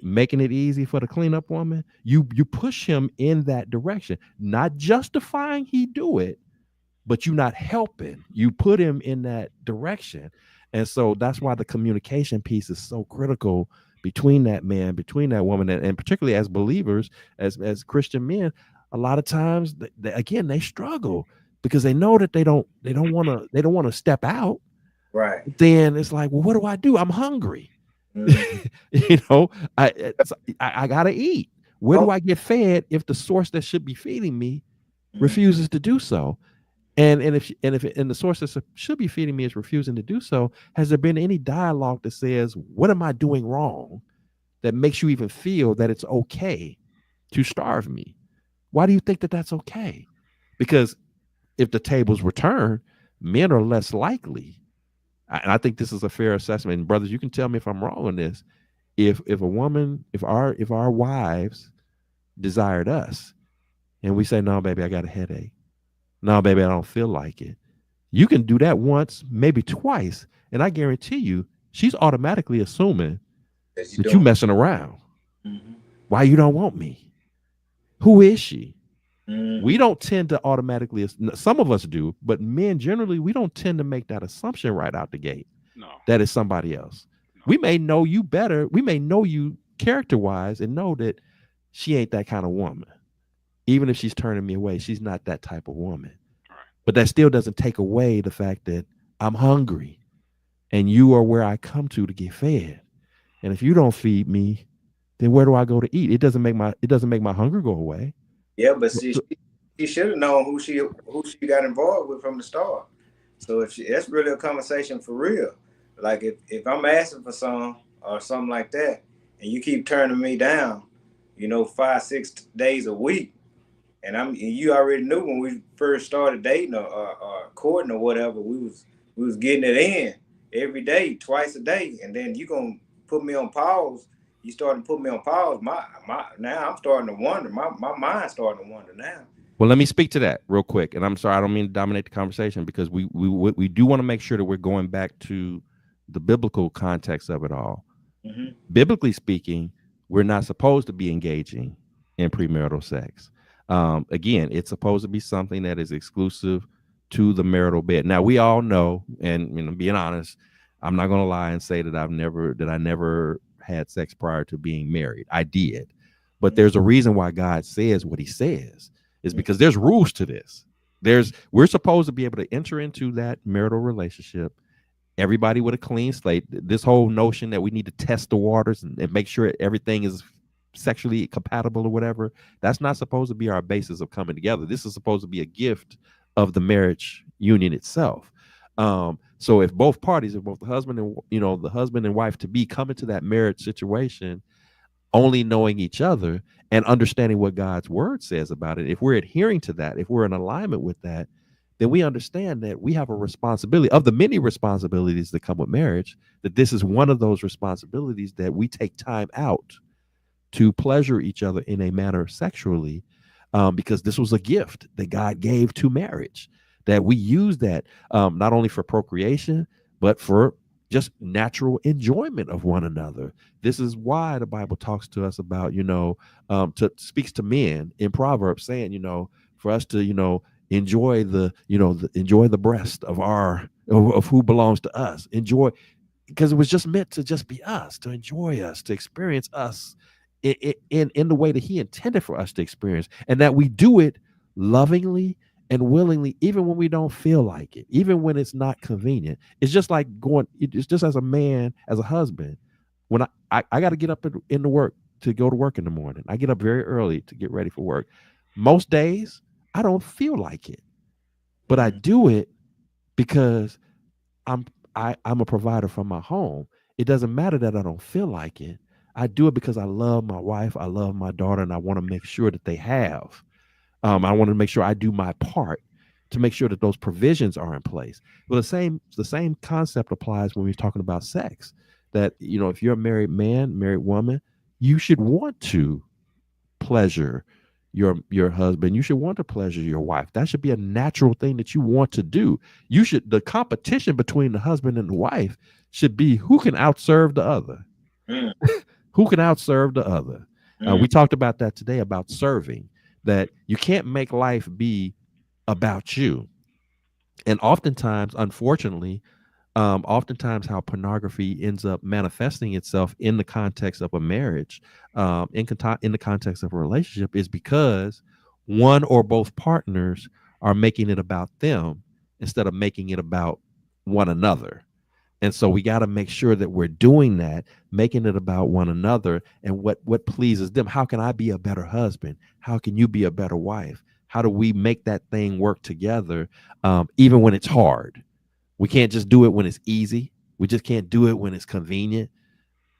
making it easy for the cleanup woman. You push him in that direction, not justifying he do it, but you not helping. You put him in that direction. And so that's why the communication piece is so critical, between that man, between that woman, and particularly as believers, as Christian men, a lot of times again they struggle because they know that they don't want to step out. Right. Then it's like, well, what do I do? I'm hungry. You know, I gotta eat. Where do I get fed if the source that should be feeding me refuses to do so? And if the source that should be feeding me is refusing to do so, has there been any dialogue that says, what am I doing wrong that makes you even feel that it's okay to starve me? Why do you think that that's okay? Because if the tables were turned, men are less likely. And I think this is a fair assessment. And brothers, you can tell me if I'm wrong on this. If our wives desired us and we say, no, baby, I got a headache. No, baby, I don't feel like it. You can do that once, maybe twice. And I guarantee you, she's automatically assuming that you're messing around. Why you don't want me? Who is she? We don't tend to automatically, some of us do, but men generally, we don't tend to make that assumption right out the gate. No. That is somebody else. No. We may know you better. We may know you character-wise and know that she ain't that kind of woman. Even if she's turning me away, she's not that type of woman. Right. But that still doesn't take away the fact that I'm hungry and you are where I come to get fed. And if you don't feed me, then where do I go to eat? It doesn't make my hunger go away. Yeah, but see, she should have known who she got involved with from the start. So that's really a conversation for real. Like if I'm asking for some or something like that, and you keep turning me down, 5-6 days a week, and you already knew when we first started dating or courting or whatever, we was getting it in every day, twice a day, and then you gonna put me on pause. You starting to put me on pause. Now I'm starting to wonder. My mind's starting to wonder now. Well, let me speak to that real quick. And I'm sorry, I don't mean to dominate the conversation because we do want to make sure that we're going back to the biblical context of it all. Mm-hmm. Biblically speaking, we're not supposed to be engaging in premarital sex. Again, it's supposed to be something that is exclusive to the marital bed. Now, we all know, and being honest, I'm not going to lie and say that I never had sex prior to being married. I did. But there's a reason why God says what he says, is because there's rules to this. We're supposed to be able to enter into that marital relationship, everybody with a clean slate. This whole notion that we need to test the waters and make sure everything is sexually compatible or whatever, that's not supposed to be our basis of coming together. This is supposed to be a gift of the marriage union itself. So if both parties, if both the husband and wife to be come into that marriage situation, only knowing each other and understanding what God's word says about it, if we're adhering to that, if we're in alignment with that, then we understand that we have a responsibility of the many responsibilities that come with marriage, that this is one of those responsibilities that we take time out to pleasure each other in a manner sexually, because this was a gift that God gave to marriage, that we use that not only for procreation, but for just natural enjoyment of one another. This is why the Bible talks to us about, speaks to men in Proverbs saying, for us to, enjoy the breast of who belongs to us. Enjoy, because it was just meant to just be us, to enjoy us, to experience us in the way that he intended for us to experience, and that we do it lovingly and willingly, even when we don't feel like it, even when it's not convenient. It's just like it's just as a man, as a husband, when I got to get up in the work to go to work in the morning. I get up very early to get ready for work. Most days I don't feel like it, but I do it because I'm a provider from my home. It doesn't matter that I don't feel like it. I do it because I love my wife, I love my daughter, and I want to make sure that they have. I want to make sure I do my part to make sure that those provisions are in place. Well, the same concept applies when we're talking about sex. That, if you're a married man, married woman, you should want to pleasure your husband. You should want to pleasure your wife. That should be a natural thing that you want to do. The competition between the husband and the wife should be who can outserve the other. Who can outserve the other? We talked about that today, about serving, that you can't make life be about you. And oftentimes, unfortunately, Oftentimes how pornography ends up manifesting itself in the context of a marriage, in the context of a relationship, is because one or both partners are making it about them instead of making it about one another. And so we got to make sure that we're doing that, making it about one another and what pleases them. How can I be a better husband? How can you be a better wife? How do we make that thing work together, even when it's hard? We can't just do it when it's easy. We just can't do it when it's convenient.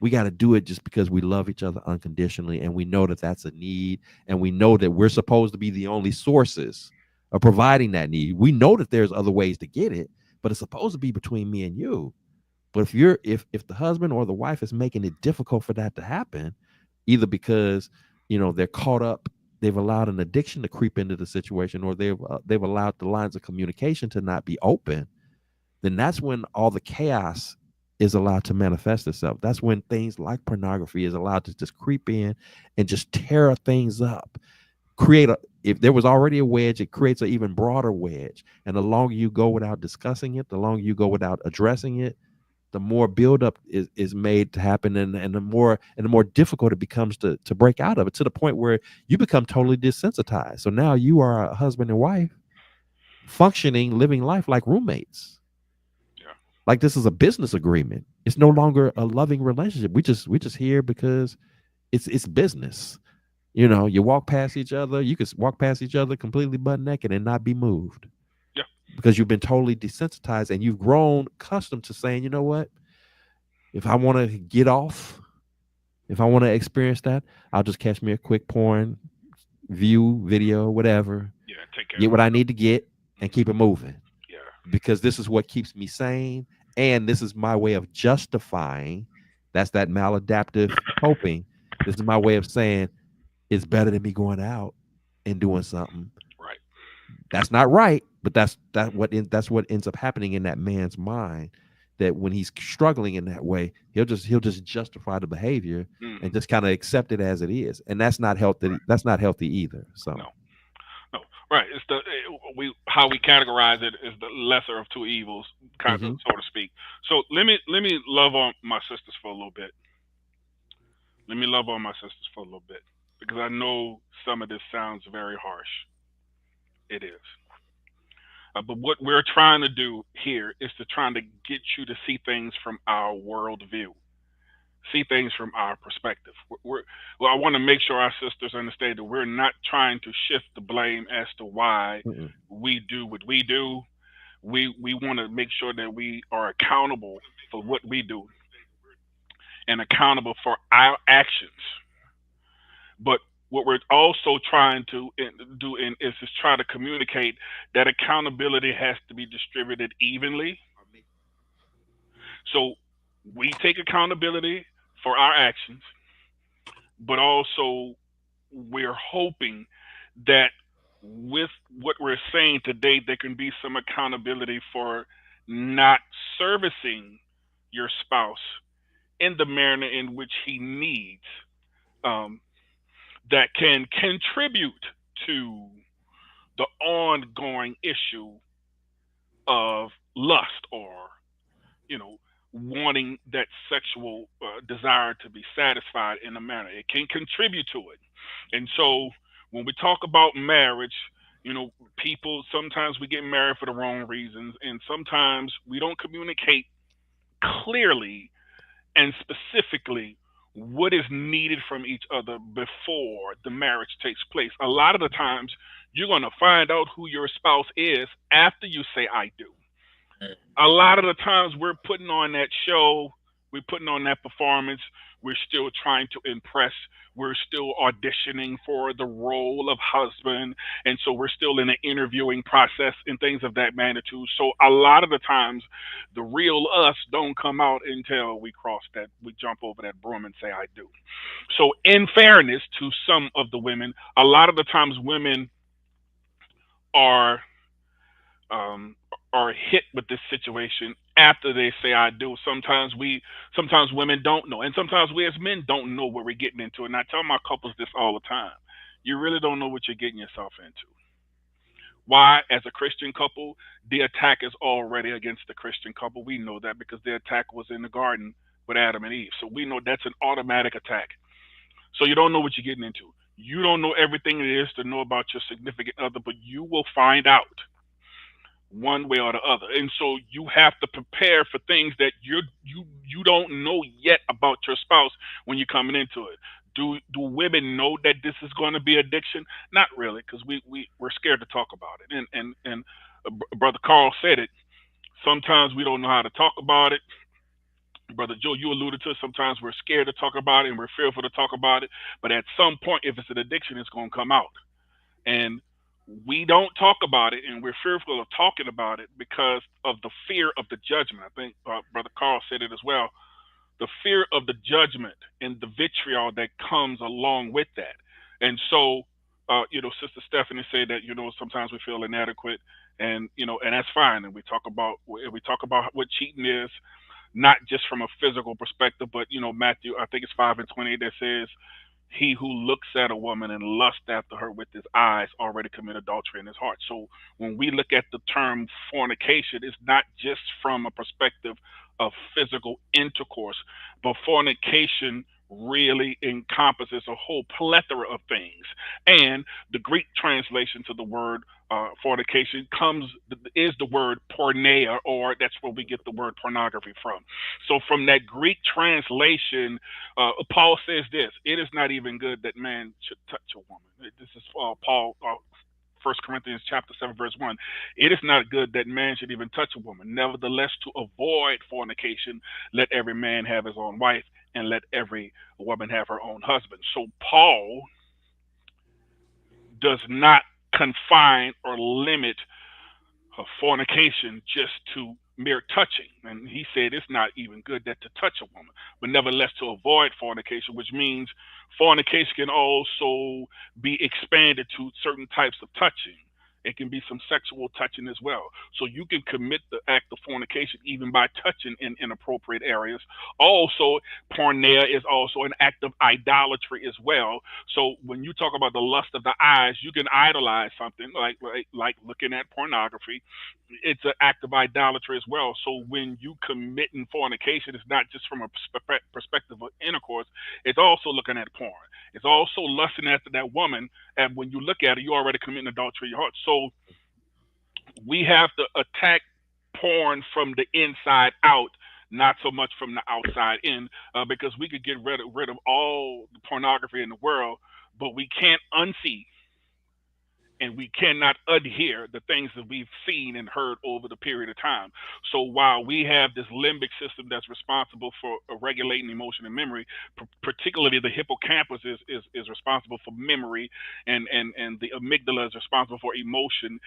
We got to do it just because we love each other unconditionally, and we know that that's a need, and we know that we're supposed to be the only sources of providing that need. We know that there's other ways to get it, but it's supposed to be between me and you. But if the husband or the wife is making it difficult for that to happen, either because they're caught up, they've allowed an addiction to creep into the situation, or they've allowed the lines of communication to not be open, then that's when all the chaos is allowed to manifest itself. That's when things like pornography is allowed to just creep in and just tear things up. If there was already a wedge, it creates an even broader wedge. And the longer you go without discussing it, the longer you go without addressing it, the more buildup is made to happen, and the more difficult it becomes to break out of it, to the point where you become totally desensitized. So now you are a husband and wife functioning, living life like roommates. Yeah. Like this is a business agreement. It's no longer a loving relationship. We just here because it's business. You walk past each other. You could walk past each other completely butt naked and not be moved Yeah. because you've been totally desensitized and you've grown accustomed to saying, you know what? If I want to get off, if I want to experience that, I'll just catch me a quick porn view, video, whatever, Yeah. Take care get of what it. I need to get and keep it moving, Yeah. because this is what keeps me sane. And this is my way of justifying. That's that maladaptive coping. This is my way of saying it's better than me going out and doing something. Right. That's not right, but that's what ends up happening in that man's mind. That when he's struggling in that way, he'll just justify the behavior and Mm-hmm. just kind of accept it as it is, and that's not healthy. Right. That's not healthy either. So, No. No. Right. It's we how we categorize it is the lesser of two evils, kind of, hmm so to speak. So let me love on my sisters for a little bit. Let me love on my sisters for a little bit, because I know some of this sounds very harsh. It is. But what we're trying to do here is to trying to get you to see things from our worldview, see things from our perspective. Well, I want to make sure our sisters understand that we're not trying to shift the blame as to why Mm-mm. we do what we do. We want to make sure that we are accountable for what we do and accountable for our actions. But what we're also trying to do is just try to communicate that accountability has to be distributed evenly. So we take accountability for our actions, but also we're hoping that with what we're saying today, there can be some accountability for not servicing your spouse in the manner in which he needs, um, that can contribute to the ongoing issue of lust, or you know wanting that sexual desire to be satisfied in a manner. It can contribute to it. And so when we talk about marriage, people, sometimes we get married for the wrong reasons, and sometimes we don't communicate clearly and specifically what is needed from each other before the marriage takes place. A lot of the times you're going to find out who your spouse is after you say I do. A lot of the times we're putting on that show, we're putting on that performance, we're still trying to impress, we're still auditioning for the role of husband, and so we're still in an interviewing process and things of that magnitude. So a lot of the times the real us don't come out until we jump over that broom and say I do. So in fairness to some of the women, a lot of the times women are um, are hit with this situation after they say I do. Sometimes women don't know, and sometimes we as men don't know what we're getting into. And I tell my couples this all the time: you really don't know what you're getting yourself into. Why? As a Christian couple, the attack is already against the Christian couple. We know that because the attack was in the garden with Adam and Eve. So we know that's an automatic attack. So you don't know what you're getting into. You don't know everything it is to know about your significant other, but you will find out one way or the other. And so you have to prepare for things that you don't know yet about your spouse when you're coming into it. Do women know that this is going to be addiction? Not really, because we're scared to talk about it. And brother Carl said it. Sometimes we don't know how to talk about it. Brother Joe, you alluded to it. Sometimes we're scared to talk about it and we're fearful to talk about it. But at some point, if it's an addiction, it's going to come out. And we don't talk about it and we're fearful of talking about it because of the fear of the judgment. I think Brother Carl said it as well. The fear of the judgment and the vitriol that comes along with that. And so, Sister Stephanie said that, sometimes we feel inadequate and that's fine. And we talk about what cheating is, not just from a physical perspective, but, Matthew, I think it's 5:28 that says, he who looks at a woman and lusts after her with his eyes already commit adultery in his heart. So when we look at the term fornication, it's not just from a perspective of physical intercourse, but fornication really encompasses a whole plethora of things. And the Greek translation to the word fornication is the word porneia, or that's where we get the word pornography from. So from that Greek translation, Paul says this: it is not even good that man should touch a woman. This is Paul, 1 Corinthians chapter 7, verse 1. It is not good that man should even touch a woman. Nevertheless, to avoid fornication, let every man have his own wife, and let every woman have her own husband. So Paul does not confine or limit fornication just to mere touching. And he said it's not even good that to touch a woman, but nevertheless to avoid fornication, which means fornication can also be expanded to certain types of touching. It can be some sexual touching as well. So you can commit the act of fornication even by touching in inappropriate areas. Also, porneia is also an act of idolatry as well. So when you talk about the lust of the eyes, you can idolize something like looking at pornography. It's an act of idolatry as well. So when you commit in fornication, it's not just from a perspective of intercourse. It's also looking at porn. It's also lusting after that woman, and when you look at it, you already committing adultery in your heart. So we have to attack porn from the inside out, not so much from the outside in, because we could get rid of all the pornography in the world, but we can't unsee and we cannot adhere the things that we've seen and heard over the period of time. So while we have this limbic system that's responsible for regulating emotion and memory, particularly the hippocampus is responsible for memory, and the amygdala is responsible for emotion.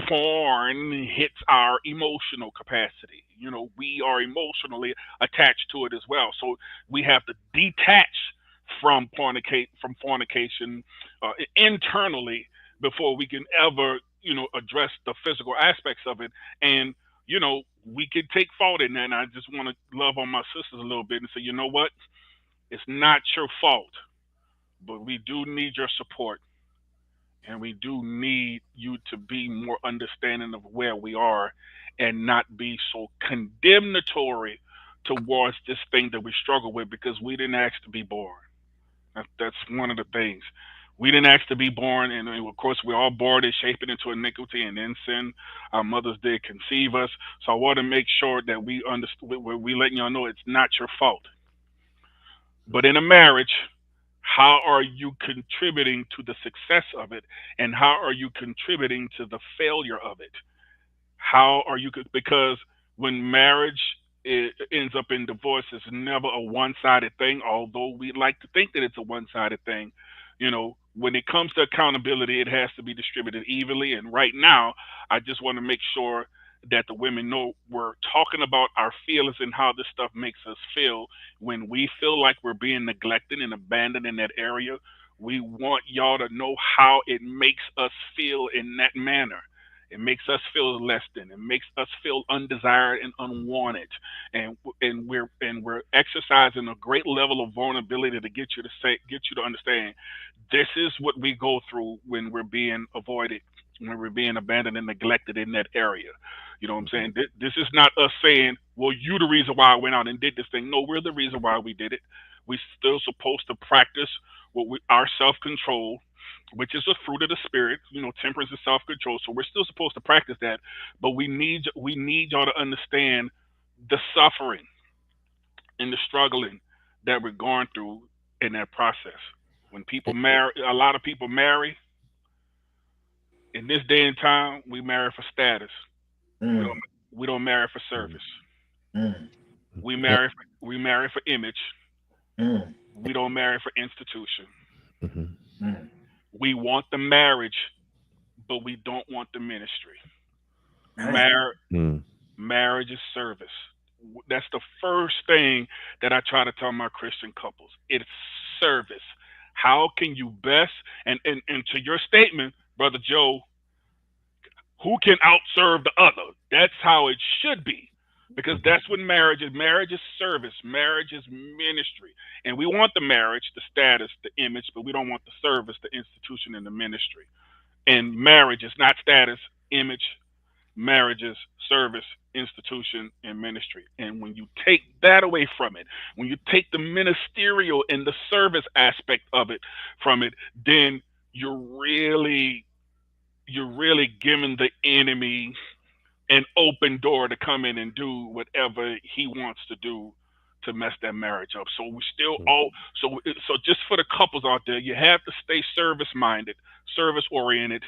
Porn hits our emotional capacity. We are emotionally attached to it as well. So we have to detach from fornication internally before we can ever, address the physical aspects of it. And, we can take fault in that. And I just want to love on my sisters a little bit and say, you know what? It's not your fault, but we do need your support. And we do need you to be more understanding of where we are and not be so condemnatory towards this thing that we struggle with because we didn't ask to be born. That's one of the things. We didn't ask to be born, and of course, we're all born and shaped into iniquity and in sin. Our mothers did conceive us, so I want to make sure that we understand. We letting y'all know it's not your fault. But in a marriage, how are you contributing to the success of it, and how are you contributing to the failure of it? How are you? Because when marriage ends up in divorce, it's never a one-sided thing. Although we like to think that it's a one-sided thing, when it comes to accountability, it has to be distributed evenly. And right now, I just want to make sure that the women know we're talking about our feelings and how this stuff makes us feel when we feel like we're being neglected and abandoned in that area. We want y'all to know how it makes us feel in that manner. It makes us feel less than. It makes us feel undesired and unwanted, and we're exercising a great level of vulnerability to get you to understand this is what we go through when we're being avoided. when we're being abandoned and neglected in that area. You know what I'm saying? This is not us saying, well, you the reason why I went out and did this thing. No, we're the reason why we did it. We still supposed to practice our self control, which is a fruit of the spirit. You know, temperance and self control. So we're still supposed to practice that. But we need y'all to understand the suffering and the struggling that we're going through in that process. When people marry, a lot of people marry in this day and time. We marry for status. We don't Mm, we don't marry for service. mm, And, We marry for image. mm, We don't marry for institution. mhm. mm. We want the marriage, but we don't want the ministry. Dang. Mm. Marriage is service. That's the first thing that I try to tell my Christian couples. It's service. How can you best and to your statement, brother Joe, who can outserve the other? That's how it should be. Because Mhm. that's what marriage is. Marriage is service. Marriage is ministry. And we want the marriage, the status, the image, but we don't want the service, the institution, and the ministry. And marriage is not status, image, marriages, service, institution, and ministry. And when you take that away from it, when you take the ministerial and the service aspect of it from it, then you're really you're really giving the enemy an open door to come in and do whatever he wants to do to mess that marriage up. So we still Mm. all so just for the couples out there, you have to stay service minded, service oriented,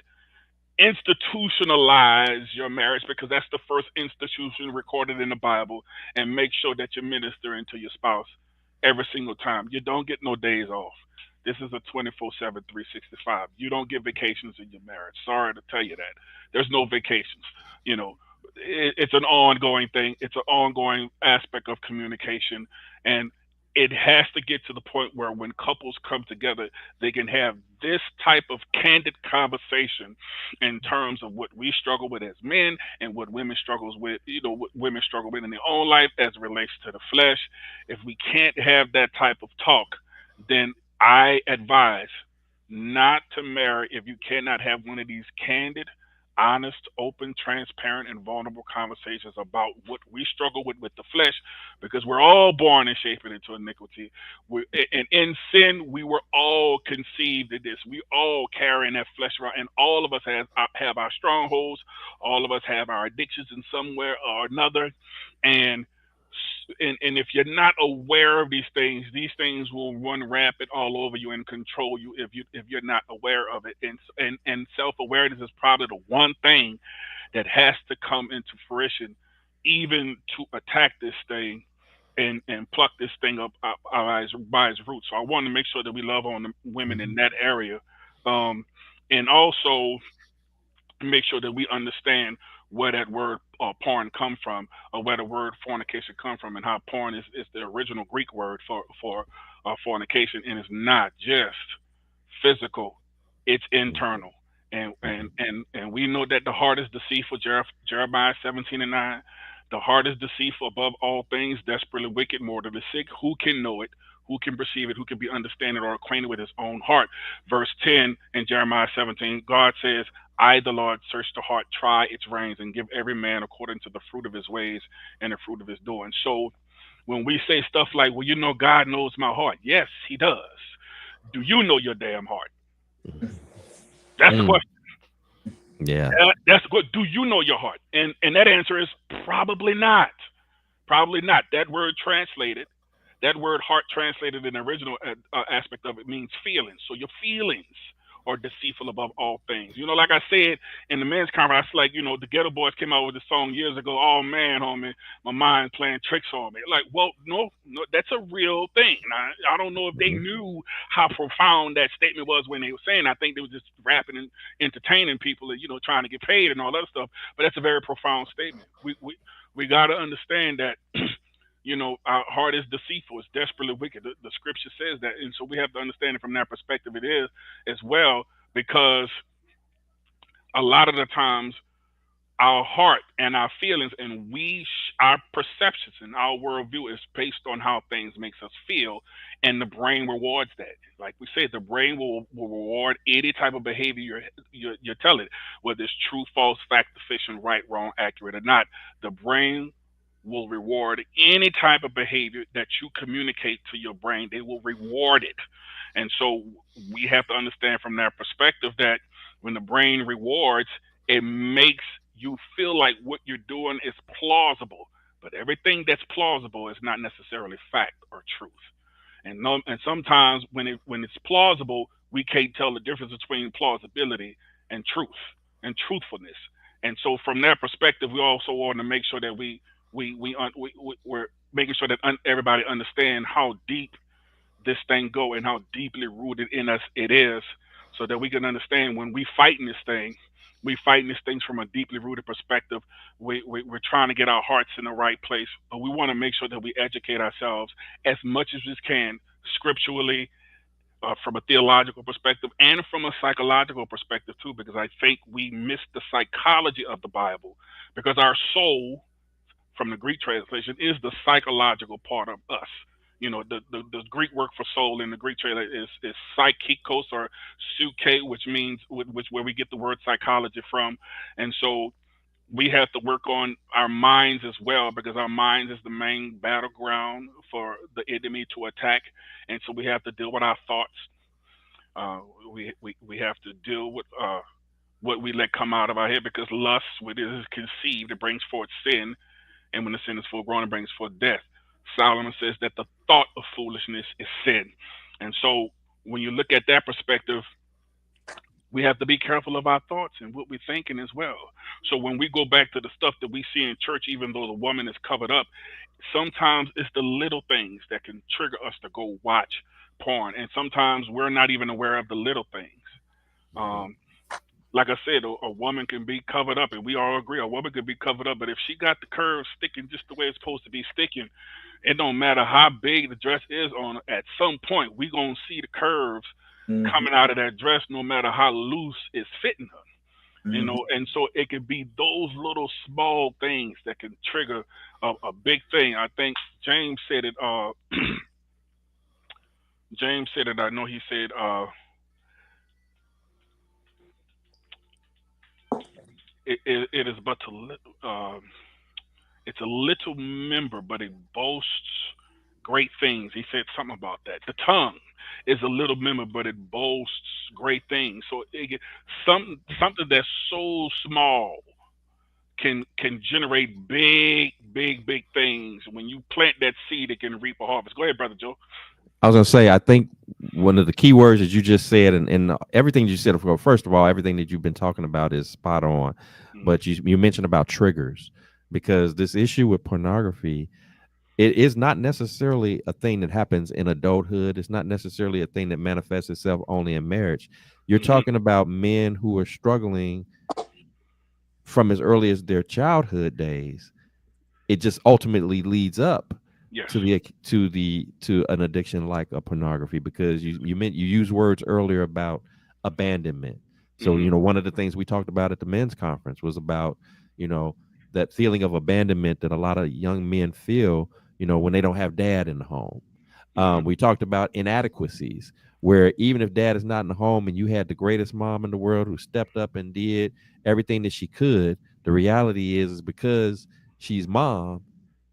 institutionalize your marriage because that's the first institution recorded in the Bible, and make sure that you're ministering to your spouse every single time. You don't get no days off. This is a 24/7, 365. You don't get vacations in your marriage. Sorry to tell you that. There's no vacations. You know, it's an ongoing thing. It's an ongoing aspect of communication, and it has to get to the point where when couples come together, they can have this type of candid conversation in terms of what we struggle with as men and what women struggles with, what women struggle with in their own life as it relates to the flesh. If we can't have that type of talk, then I advise not to marry if you cannot have one of these candid, honest, open, transparent, and vulnerable conversations about what we struggle with the flesh, because we're all born and shaped into iniquity. And in sin, we were all conceived in this. We all carrying that flesh around, and all of us have our strongholds. All of us have our addictions in somewhere or another, and and if you're not aware of these things will run rampant all over you and control you if you're not aware of it. And self awareness is probably the one thing that has to come into fruition, even to attack this thing and pluck this thing up by its roots. So I want to make sure that we love on the women in that area, and also make sure that we understand where that word porn come from, or where the word fornication come from, and how porn is the original Greek word for fornication, and it's not just physical, it's internal. And we know that the heart is deceitful, Jeremiah 17:9. The heart is deceitful above all things, desperately wicked, mortally sick. Who can know it? Who can perceive it? Who can be understanding or acquainted with his own heart? Verse 10 in Jeremiah 17, God says, I, the Lord, search the heart, try its reins, and give every man according to the fruit of his ways and the fruit of his doing. So when we say stuff like, well, God knows my heart. Yes, he does. Do you know your damn heart? That's the Mm. question. Yeah. That's good. Do you know your heart? And that answer is probably not. Probably not. That word heart translated in the original aspect of it means feelings. So your feelings are deceitful above all things. Like I said in the men's conference, like, the Ghetto Boys came out with a song years ago. Oh man, homie, my mind playing tricks on me. Like, well, no, that's a real thing. I don't know if they Mhm. knew how profound that statement was when they were saying. I think they were just rapping and entertaining people and trying to get paid and all that stuff. But that's a very profound statement. We got to understand that our heart is deceitful, it's desperately wicked. The scripture says that, and so we have to understand it from that perspective. It is as well, because a lot of the times our heart and our feelings, and our perceptions and our worldview is based on how things makes us feel, and the brain rewards that. Like we said, the brain will reward any type of behavior you're telling, whether it's true, false, fact, fiction, right, wrong, accurate, or not. The brain will reward any type of behavior that you communicate to your brain. They will reward it, and so we have to understand from that perspective that when the brain rewards, it makes you feel like what you're doing is plausible. But everything that's plausible is not necessarily fact or truth. And no, and sometimes when it's plausible, we can't tell the difference between plausibility and truth and truthfulness. And so from that perspective, we also want to make sure that we're making sure that everybody understand how deep this thing go and how deeply rooted in us it is, so that we can understand when we fighting this thing, we fighting these things from a deeply rooted perspective. We're trying to get our hearts in the right place, but we want to make sure that we educate ourselves as much as we can scripturally, from a theological perspective and from a psychological perspective too, because I think we miss the psychology of the Bible, because our soul, from the Greek translation, is the psychological part of us. You know, the Greek word for soul in the Greek translation is psychikos or suke, which means which where we get the word psychology from. And so we have to work on our minds as well, because our minds is the main battleground for the enemy to attack. And so we have to deal with our thoughts. Uh, we have to deal with what we let come out of our head, because lust, when it is conceived, it brings forth sin, and when the sin is full grown, it brings forth death. Solomon says that the thought of foolishness is sin. And so when you look at that perspective, we have to be careful of our thoughts and what we're thinking as well. So when we go back to the stuff that we see in church, even though the woman is covered up, sometimes it's the little things that can trigger us to go watch porn. And sometimes we're not even aware of the little things. Um, like I said, a woman can be covered up, and we all agree a woman can be covered up. But if she got the curves sticking just the way it's supposed to be sticking, it don't matter how big the dress is on. At some point, we gonna see the curves Mm-hmm. coming out of that dress, no matter how loose it's fitting her. You Mm-hmm. know, and so it can be those little small things that can trigger a big thing. I think James said it. James said it. I know he said. It is but it's a little member, but it boasts great things. He said something about that. The tongue is a little member, but it boasts great things. So something that's so small can generate big things. When you plant that seed, it can reap a harvest. Go ahead, brother Joe. I was gonna say, I think one of the key words that you just said, and everything you said, well, first of all, everything that you've been talking about is spot on. Mm, But you mentioned about triggers, because this issue with pornography, it is not necessarily a thing that happens in adulthood. It's not necessarily a thing that manifests itself only in marriage. You're mm-hmm, talking about men who are struggling from as early as their childhood days. It just ultimately leads up yes. to an addiction like a pornography, because you used words earlier about abandonment. So Mm-hmm, one of the things we talked about at the men's conference was about you know that feeling of abandonment that a lot of young men feel when they don't have dad in the home. mm-hmm, We talked about inadequacies, where even if dad is not in the home and you had the greatest mom in the world who stepped up and did everything that she could, the reality is because she's mom,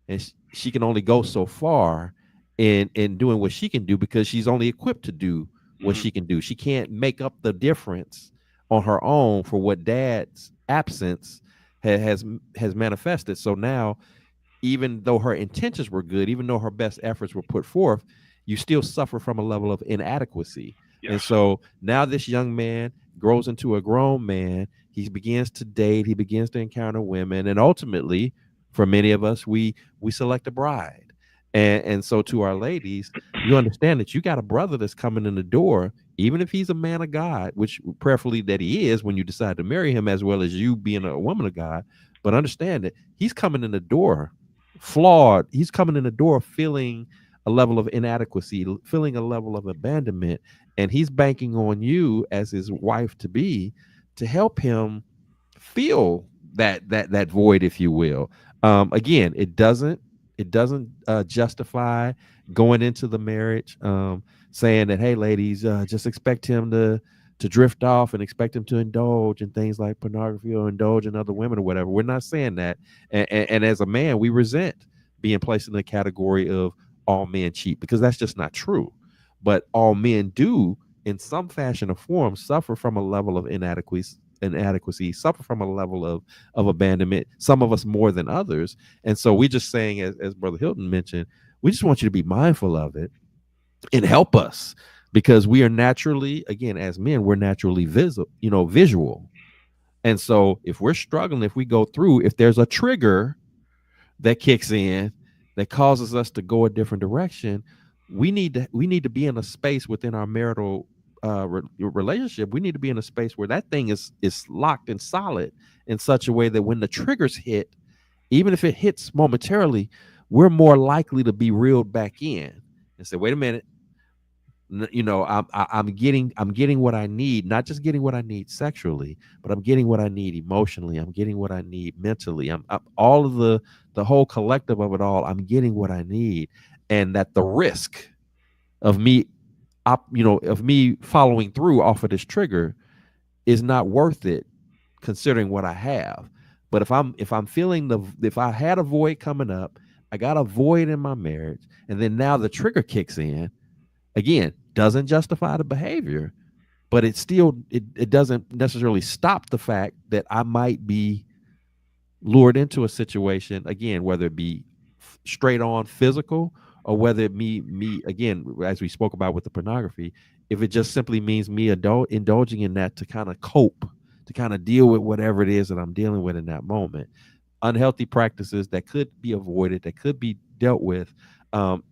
and she can only go so far in doing what she can do, because she's only equipped to do what mm-hmm, she can do. She can't make up the difference on her own for what dad's absence has manifested. So now, even though her intentions were good, even though her best efforts were put forth, you still suffer from a level of inadequacy. yes. And so now this young man grows into a grown man. He begins to date, he begins to encounter women, and ultimately, for many of us, we select a bride. And so to our ladies, you understand that you got a brother that's coming in the door, even if he's a man of God, which prayerfully that he is when you decide to marry him, as well as you being a woman of God. But understand that he's coming in the door flawed. He's coming in the door feeling a level of inadequacy, feeling a level of abandonment, and he's banking on you as his wife to be to help him feel that void, if you will. Again, it doesn't justify going into the marriage, saying that, hey, ladies, just expect him to drift off and expect him to indulge in things like pornography or indulge in other women or whatever. We're not saying that. And as a man, we resent being placed in the category of all men cheat, because that's just not true. But all men do, in some fashion or form, suffer from a level of inadequacy, suffer from a level of abandonment, some of us more than others. And so we're just saying, as Brother Hilton mentioned, we just want you to be mindful of it and help us, because we are naturally, again, as men, we're naturally visual. And so if we're struggling, if we go through, if there's a trigger that kicks in that causes us to go a different direction, we need to be in a space within our marital relationship. We need to be in a space where that thing is locked and solid in such a way that when the triggers hit, even if it hits momentarily, we're more likely to be reeled back in and say, wait a minute, I'm getting what I need, not just getting what I need sexually, but I'm getting what I need emotionally. I'm getting what I need mentally. I'm all of the whole collective of it all. I'm getting what I need, and that the risk of me, of me following through off of this trigger is not worth it, considering what I have. But if I'm feeling if I had a void coming up, I got a void in my marriage, and then now the trigger kicks in. Again, doesn't justify the behavior, but it doesn't necessarily stop the fact that I might be lured into a situation, again, whether it be straight on physical, or whether it me again, as we spoke about with the pornography, if it just simply means me indulging in that to kind of cope, to kind of deal with whatever it is that I'm dealing with in that moment. Unhealthy practices that could be avoided, that could be dealt with,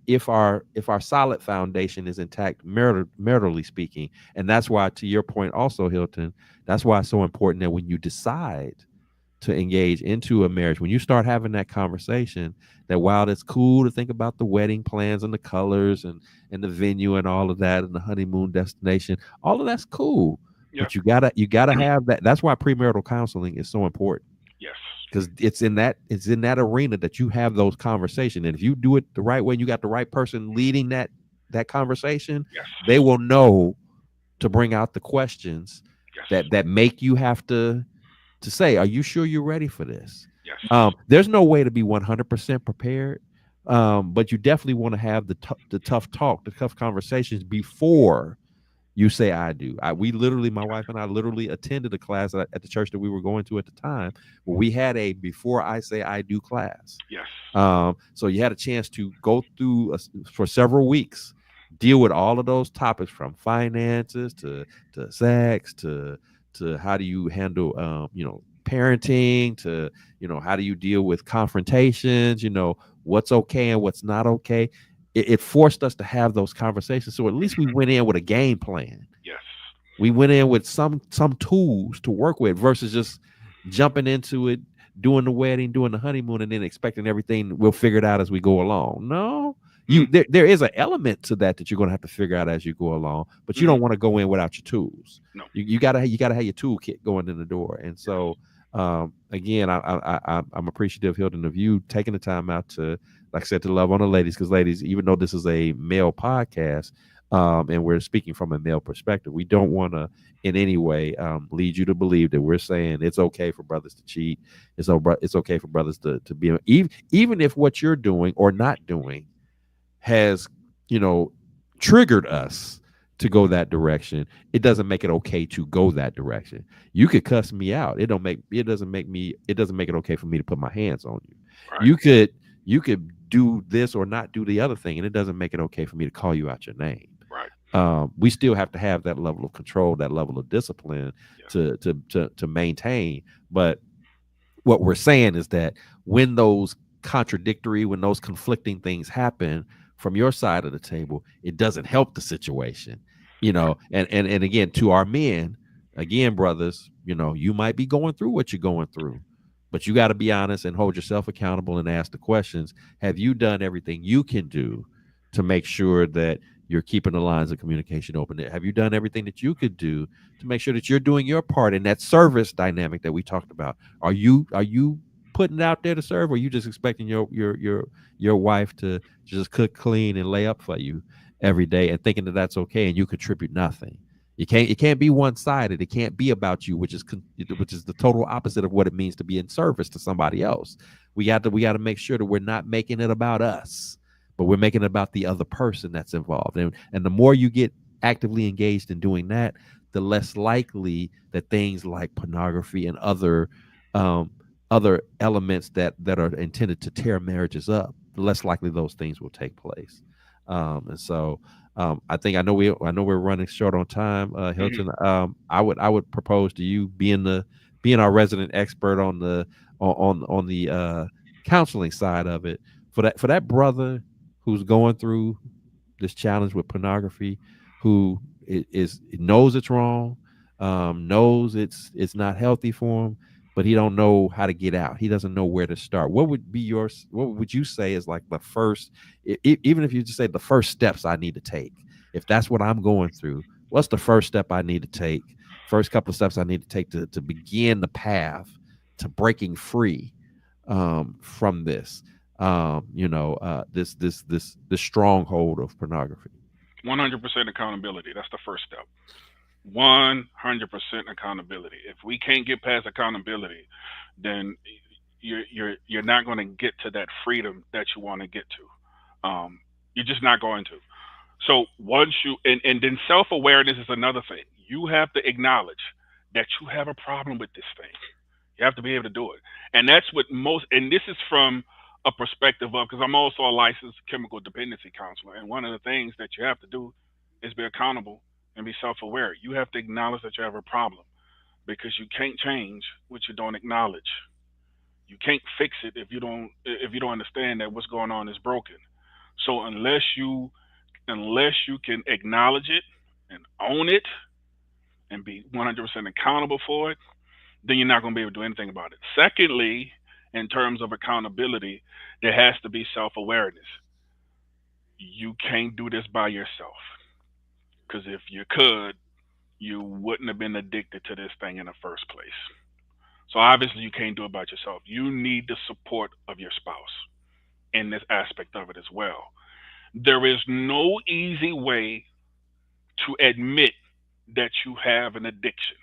if our solid foundation is intact, maritally speaking. And that's why, to your point also, Hilton, that's why it's so important that when you decide to engage into a marriage, when you start having that conversation, that while it's cool to think about the wedding plans and the colors and the venue and all of that and the honeymoon destination, all of that's cool. Yeah. But you gotta have that. That's why premarital counseling is so important, Yes. because it's in that arena that you have those conversations. And if you do it the right way, and you got the right person leading that conversation, Yes. they will know to bring out the questions Yes. that make you have to say, are you sure you're ready for this? Yes. There's no way to be 100% prepared, but you definitely want to have the tough talk, the tough conversations before you say I do. My wife and I literally attended a class at the church that we were going to at the time, where we had a before I say I do class. Yes. So you had a chance to go through for several weeks, deal with all of those topics, from finances to sex to how do you handle parenting, to how do you deal with confrontations, what's okay and what's not okay. It forced us to have those conversations. So at least we went in with a game plan. Yes. We went in with some tools to work with, versus just jumping into it, doing the wedding, doing the honeymoon, and then expecting everything we'll figure it out as we go along. No, there is an element to that you're going to have to figure out as you go along, but you don't want to go in without your tools. No. You gotta have your toolkit going in the door. And so again, I'm appreciative, Hilton, of you taking the time out to, like I said, to love on the ladies, because ladies, even though this is a male podcast, and we're speaking from a male perspective, we don't want to in any way lead you to believe that we're saying it's okay for brothers to cheat. It's okay for brothers to be, even if what you're doing or not doing has triggered us to go that direction. It doesn't make it okay to go that direction. You could cuss me out. It doesn't make it okay for me to put my hands on you. Right. You could do this or not do the other thing, and it doesn't make it okay for me to call you out your name. Right. We still have to have that level of control, that level of discipline to maintain. But what we're saying is that when those conflicting things happen from your side of the table, it doesn't help the situation. And again, to our men, again, brothers, you might be going through what you're going through, but you got to be honest and hold yourself accountable and ask the questions. Have you done everything you can do to make sure that you're keeping the lines of communication open. Have you done everything that you could do to make sure that you're doing your part in that service dynamic that we talked about? Are you putting it out there to serve, or are you just expecting your wife to just cook, clean, and lay up for you every day and thinking that that's okay and you contribute nothing? It can't be one sided. It can't be about you, which is the total opposite of what it means to be in service to somebody else. We got to make sure that we're not making it about us, but we're making it about the other person that's involved. And the more you get actively engaged in doing that, the less likely that things like pornography and um, other elements that are intended to tear marriages up, the less likely those things will take place. And so I think I know we're running short on time, Mhm. Hilton. I would propose to you being our resident expert on the counseling side of it, for that brother who's going through this challenge with pornography, who knows it's wrong, knows it's not healthy for him, but he don't know how to get out. He doesn't know where to start. What would you say is like the first, even if you just say the first steps I need to take, if that's what I'm going through, what's the first step I need to take? First couple of steps I need to take to begin the path to breaking free from this stronghold of pornography. 100% accountability. That's the first step. 100% accountability. If we can't get past accountability, then you're not going to get to that freedom that you want to get to. You're just not going to. So once you and then self awareness is another thing. You have to acknowledge that you have a problem with this thing. You have to be able to do it, and that's what most. And this is from a perspective of, because I'm also a licensed chemical dependency counselor, and one of the things that you have to do is be accountable and be self aware. You have to acknowledge that you have a problem, because you can't change what you don't acknowledge. You can't fix it if you don't understand that what's going on is broken. So unless you can acknowledge it and own it and be 100% accountable for it, then you're not going to be able to do anything about it. Secondly, in terms of accountability, there has to be self awareness. You can't do this by yourself, because if you could, you wouldn't have been addicted to this thing in the first place. So obviously, you can't do it by yourself. You need the support of your spouse in this aspect of it as well. There is no easy way to admit that you have an addiction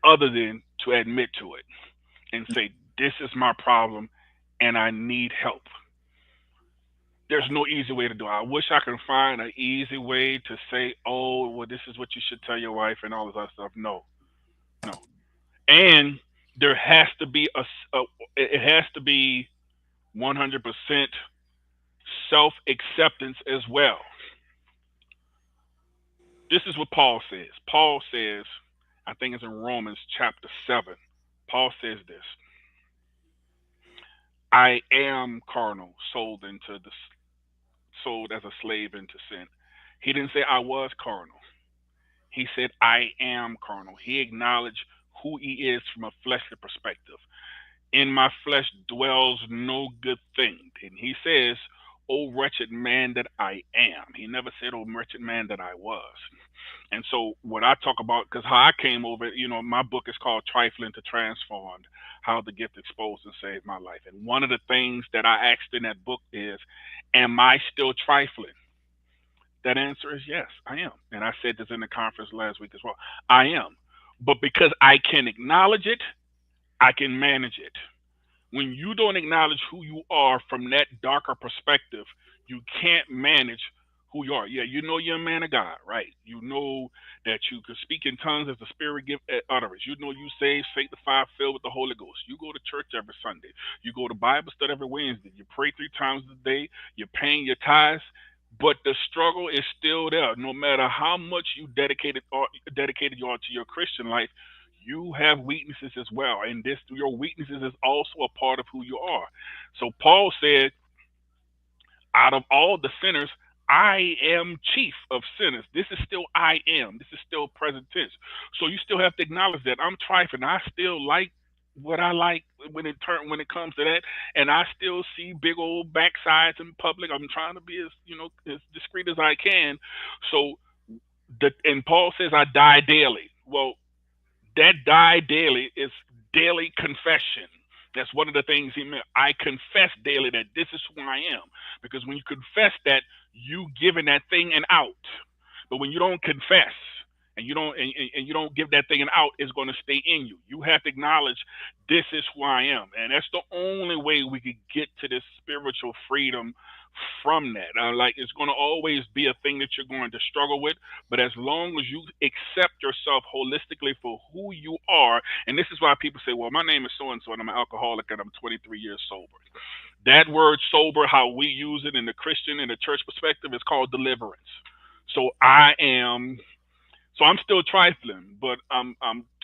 other than to admit to it and say, "This is my problem and I need help." There's no easy way to do it. I wish I could find an easy way to say, "Oh, well, this is what you should tell your wife," and all this other stuff. No, no. And there has to be it has to be 100% self acceptance as well. This is what Paul says. Paul says, I think it's in Romans chapter 7. Paul says this: I am carnal, sold as a slave into sin. He didn't say I was carnal. He said I am carnal. He acknowledged who he is from a fleshly perspective. In my flesh dwells no good thing. And he says, "O wretched man that I am." He never said, "O wretched man that I was." And so, what I talk about, because how I came over it, my book is called Trifling to Transformed: How the Gift Exposed and Saved My Life. And one of the things that I asked in that book is, am I still trifling? That answer is yes, I am. And I said this in the conference last week as well. I am. But because I can acknowledge it, I can manage it. When you don't acknowledge who you are from that darker perspective, you can't manage who you are. Yeah, you know you're a man of God, right? You know that you can speak in tongues as the Spirit give utterance. You know you saved, sanctified, filled with the Holy Ghost. You go to church every Sunday. You go to Bible study every Wednesday. You pray 3 times a day. You're paying your tithes. But the struggle is still there. No matter how much you dedicated you are to your Christian life, you have weaknesses as well, and this your weaknesses is also a part of who you are. So Paul said, out of all the sinners, I am chief of sinners. This is still I am. This is still present tense. So you still have to acknowledge that I'm trifling. I still like what I like when it comes to that, and I still see big old backsides in public. I'm trying to be as as discreet as I can. So and Paul says I die daily. Well, that die daily is daily confession. That's one of the things he meant. I confess daily that this is who I am. Because when you confess that, you giving that thing an out. But when you don't confess and you don't give that thing an out, it's going to stay in you. You have to acknowledge this is who I am, and that's the only way we could get to this spiritual freedom from that. Like it's going to always be a thing that you're going to struggle with, but as long as you accept yourself holistically for who you are, and this is why people say, "Well, my name is so and so, and I'm an alcoholic, and I'm 23 years sober." That word "sober," how we use it in the Christian and the church perspective, is called deliverance. So I'm still trifling, but I'm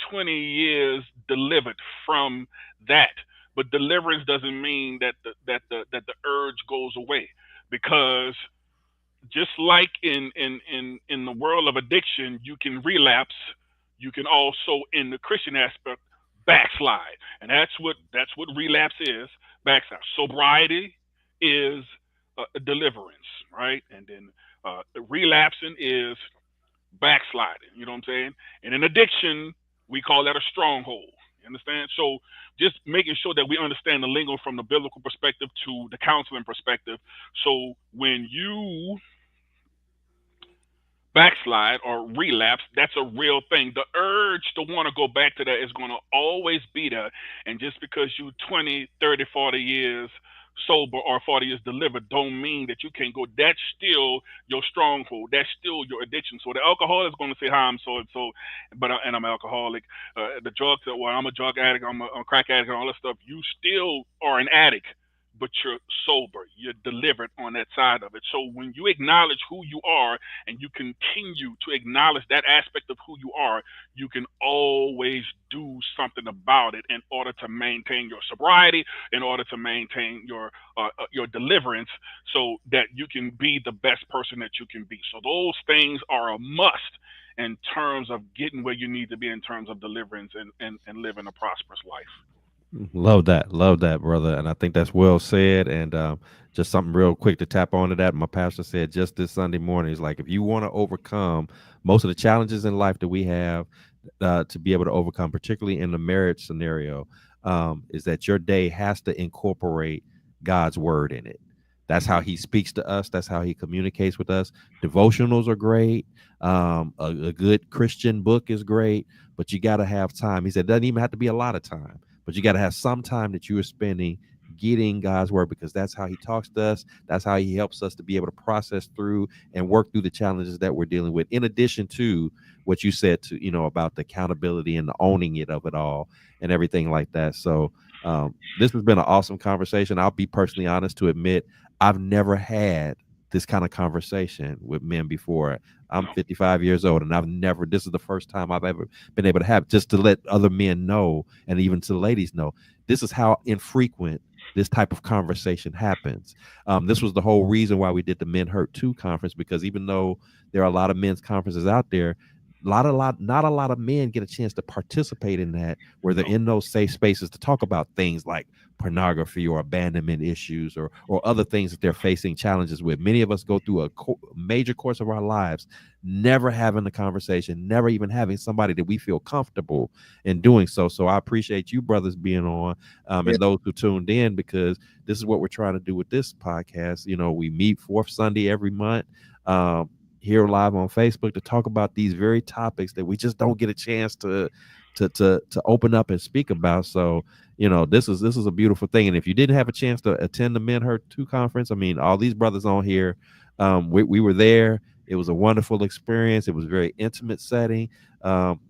20 years delivered from that. But deliverance doesn't mean that the urge goes away, because just like in the world of addiction, you can relapse. You can also, in the Christian aspect, backslide, and that's what relapse is. Backslide. Sobriety is a deliverance, right? And then relapsing is backsliding. You know what I'm saying? And in addiction, we call that a stronghold. You understand? So just making sure that we understand the lingo from the biblical perspective to the counseling perspective. So when you backslide or relapse, that's a real thing. The urge to want to go back to that is going to always be there. And just because you 20, 30, 40 years sober or 40 years delivered don't mean that you can't go. That's still your stronghold. That's still your addiction. So the alcohol is going to say, "Hi, I'm so and so, and I'm alcoholic." The drugs, well, I'm a drug addict, I'm a crack addict, and all that stuff. You still are an addict, but you're sober. You're delivered on that side of it. So when you acknowledge who you are and you continue to acknowledge that aspect of who you are, you can always do something about it in order to maintain your sobriety, in order to maintain your deliverance, so that you can be the best person that you can be. So those things are a must in terms of getting where you need to be in terms of deliverance and living a prosperous life. Love that, brother. And I think that's well said. And just something real quick to tap onto that. My pastor said just this Sunday morning, he's like, if you want to overcome most of the challenges in life that we have, to be able to overcome, particularly in the marriage scenario, is that your day has to incorporate God's word in it. That's how he speaks to us. That's how he communicates with us. Devotionals are great. A good Christian book is great, but you got to have time. He said it doesn't even have to be a lot of time, but you got to have some time that you are spending getting God's word, because that's how he talks to us. That's how he helps us to be able to process through and work through the challenges that we're dealing with. In addition to what you said to, about the accountability and the owning it of it all and everything like that. So this has been an awesome conversation. I'll be personally honest to admit, I've never had this kind of conversation with men before. I'm No. 55 years old, and this is the first time I've ever been able to have, just to let other men know, and even to the ladies know, this is how infrequent this type of conversation happens. This was the whole reason why we did the Men Hurt 2 conference, because even though there are a lot of men's conferences out there, not a lot of men get a chance to participate in that, where they're in those safe spaces to talk about things like pornography or abandonment issues, or other things that they're facing challenges with. Many of us go through a major course of our lives never having the conversation, never even having somebody that we feel comfortable in doing so. So I appreciate you brothers being on, and those who tuned in, because this is what we're trying to do with this podcast. We meet fourth Sunday every month, here live on Facebook, to talk about these very topics that we just don't get a chance to open up and speak about. So this is a beautiful thing. And if you didn't have a chance to attend the Men Hurt 2 conference, I mean, all these brothers on here, we were there. It was a wonderful experience. It was a very intimate setting.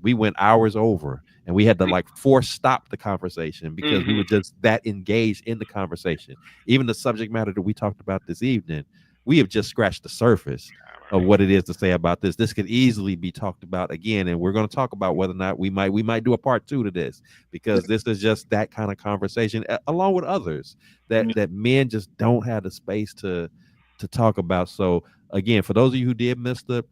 We went hours over, and we had to force stop the conversation because we were just that engaged in the conversation. Even the subject matter that we talked about this evening, we have just scratched the surface of what it is to say about this. This could easily be talked about again, and we're going to talk about whether or not we might do a part 2 to this, because this is just that kind of conversation, along with others that men just don't have the space to talk about. So again, for those of you who did miss the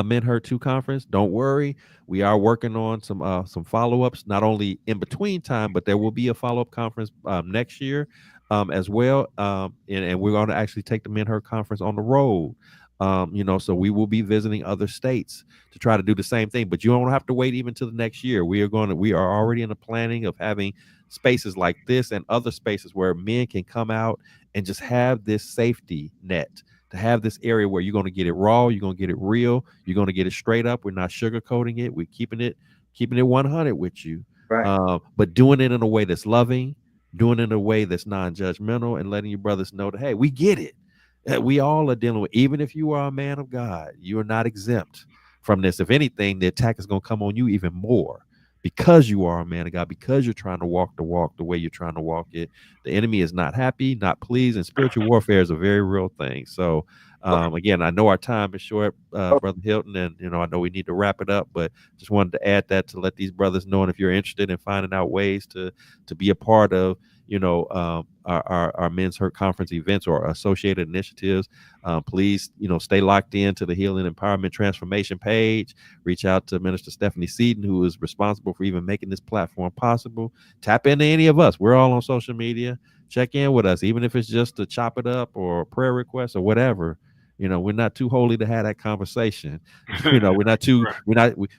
Men Hurt 2 conference. Don't worry. We are working on some follow-ups, not only in between time, but there will be a follow-up conference next year as well. And we're going to actually take the Men Hurt conference on the road. So we will be visiting other states to try to do the same thing, but you don't have to wait even till the next year. We are already in the planning of having spaces like this and other spaces where men can come out and just have this safety net, to have this area where you're going to get it raw, you're going to get it real, you're going to get it straight up. We're not sugarcoating it. We're keeping it 100 with you, Right. but doing it in a way that's loving, doing it in a way that's non-judgmental, and letting your brothers know that, hey, we get it. We all are dealing with, even if you are a man of God, you are not exempt from this. If anything, the attack is going to come on you even more, because you are a man of God, because you're trying to walk the walk the way you're trying to walk it. The enemy is not happy, not pleased, and spiritual warfare is a very real thing. So again, I know our time is short, Brother Hilton, and I know we need to wrap it up, but just wanted to add that to let these brothers know. And if you're interested in finding out ways to be a part of our Men's Hurt Conference events or associated initiatives, please stay locked in to the Healing Empowerment Transformation page. Reach out to Minister Stephanie Seaton, who is responsible for even making this platform possible. Tap into any of us. We're all on social media. Check in with us, even if it's just to chop it up or a prayer request or whatever. We're not too holy to have that conversation. We're not too,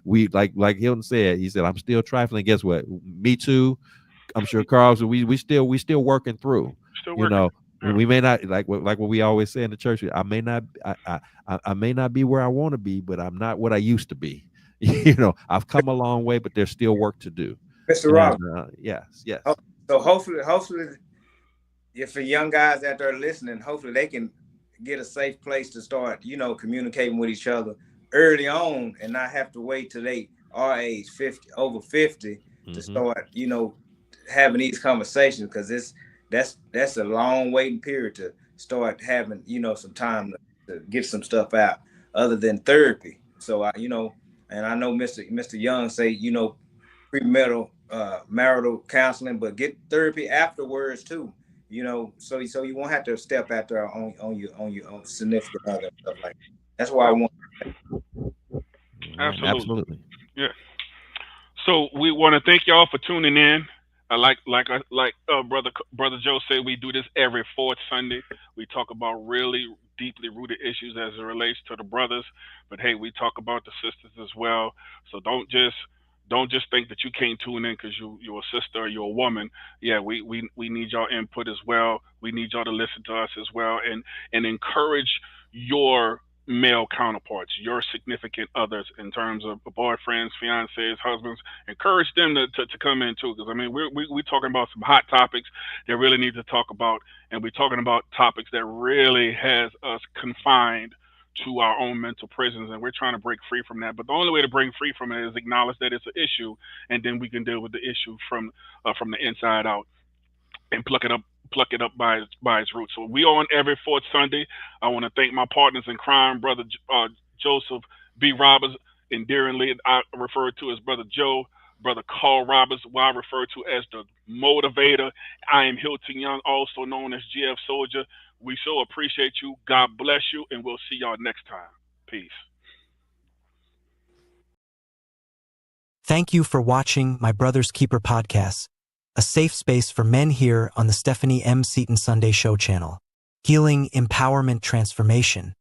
we like Hilton said, he said, I'm still trifling. Guess what? Me too. I'm sure Carl's, we still working through. Still working. We may not like what we always say in the church. I may not be where I want to be, but I'm not what I used to be. I've come a long way, but there's still work to do. Mr. Robert. Yes. So hopefully, if the young guys out there listening, hopefully they can get a safe place to start, communicating with each other early on, and not have to wait till they are age 50, over 50, to start, having these conversations, because that's a long waiting period to start having, some time to get some stuff out other than therapy. So and I know Mr. Young say, premarital marital counseling, but get therapy afterwards too. So you won't have to step out there on your own significant other and stuff like that. That's why I want. Absolutely. Yeah. So we want to thank y'all for tuning in. Like Brother Joe said, we do this every fourth Sunday. We talk about really deeply rooted issues as it relates to the brothers, but hey, we talk about the sisters as well. So don't just think that you can't tune in because you're a sister or you're a woman. Yeah, we need y'all input as well. We need y'all to listen to us as well, and encourage your male counterparts, your significant others, in terms of boyfriends, fiancés, husbands. Encourage them to come in too, because I mean we're talking about some hot topics that really need to talk about, and we're talking about topics that really has us confined to our own mental prisons, and we're trying to break free from that. But the only way to break free from it is acknowledge that it's an issue, and then we can deal with the issue from the inside out and pluck it up by its roots. So we on every fourth Sunday. I want to thank my partners in crime, Brother Joseph B. Roberts, endearingly I refer to as Brother Joe, Brother Carl Roberts, who I refer to as the motivator. I am Hilton Young, also known as GF Soldier. We so appreciate you. God bless you, and we'll see y'all next time. Peace. Thank you for watching My Brother's Keeper podcast, a safe space for men here on the Stephanie M. Seaton Sunday Show channel. Healing, empowerment, transformation.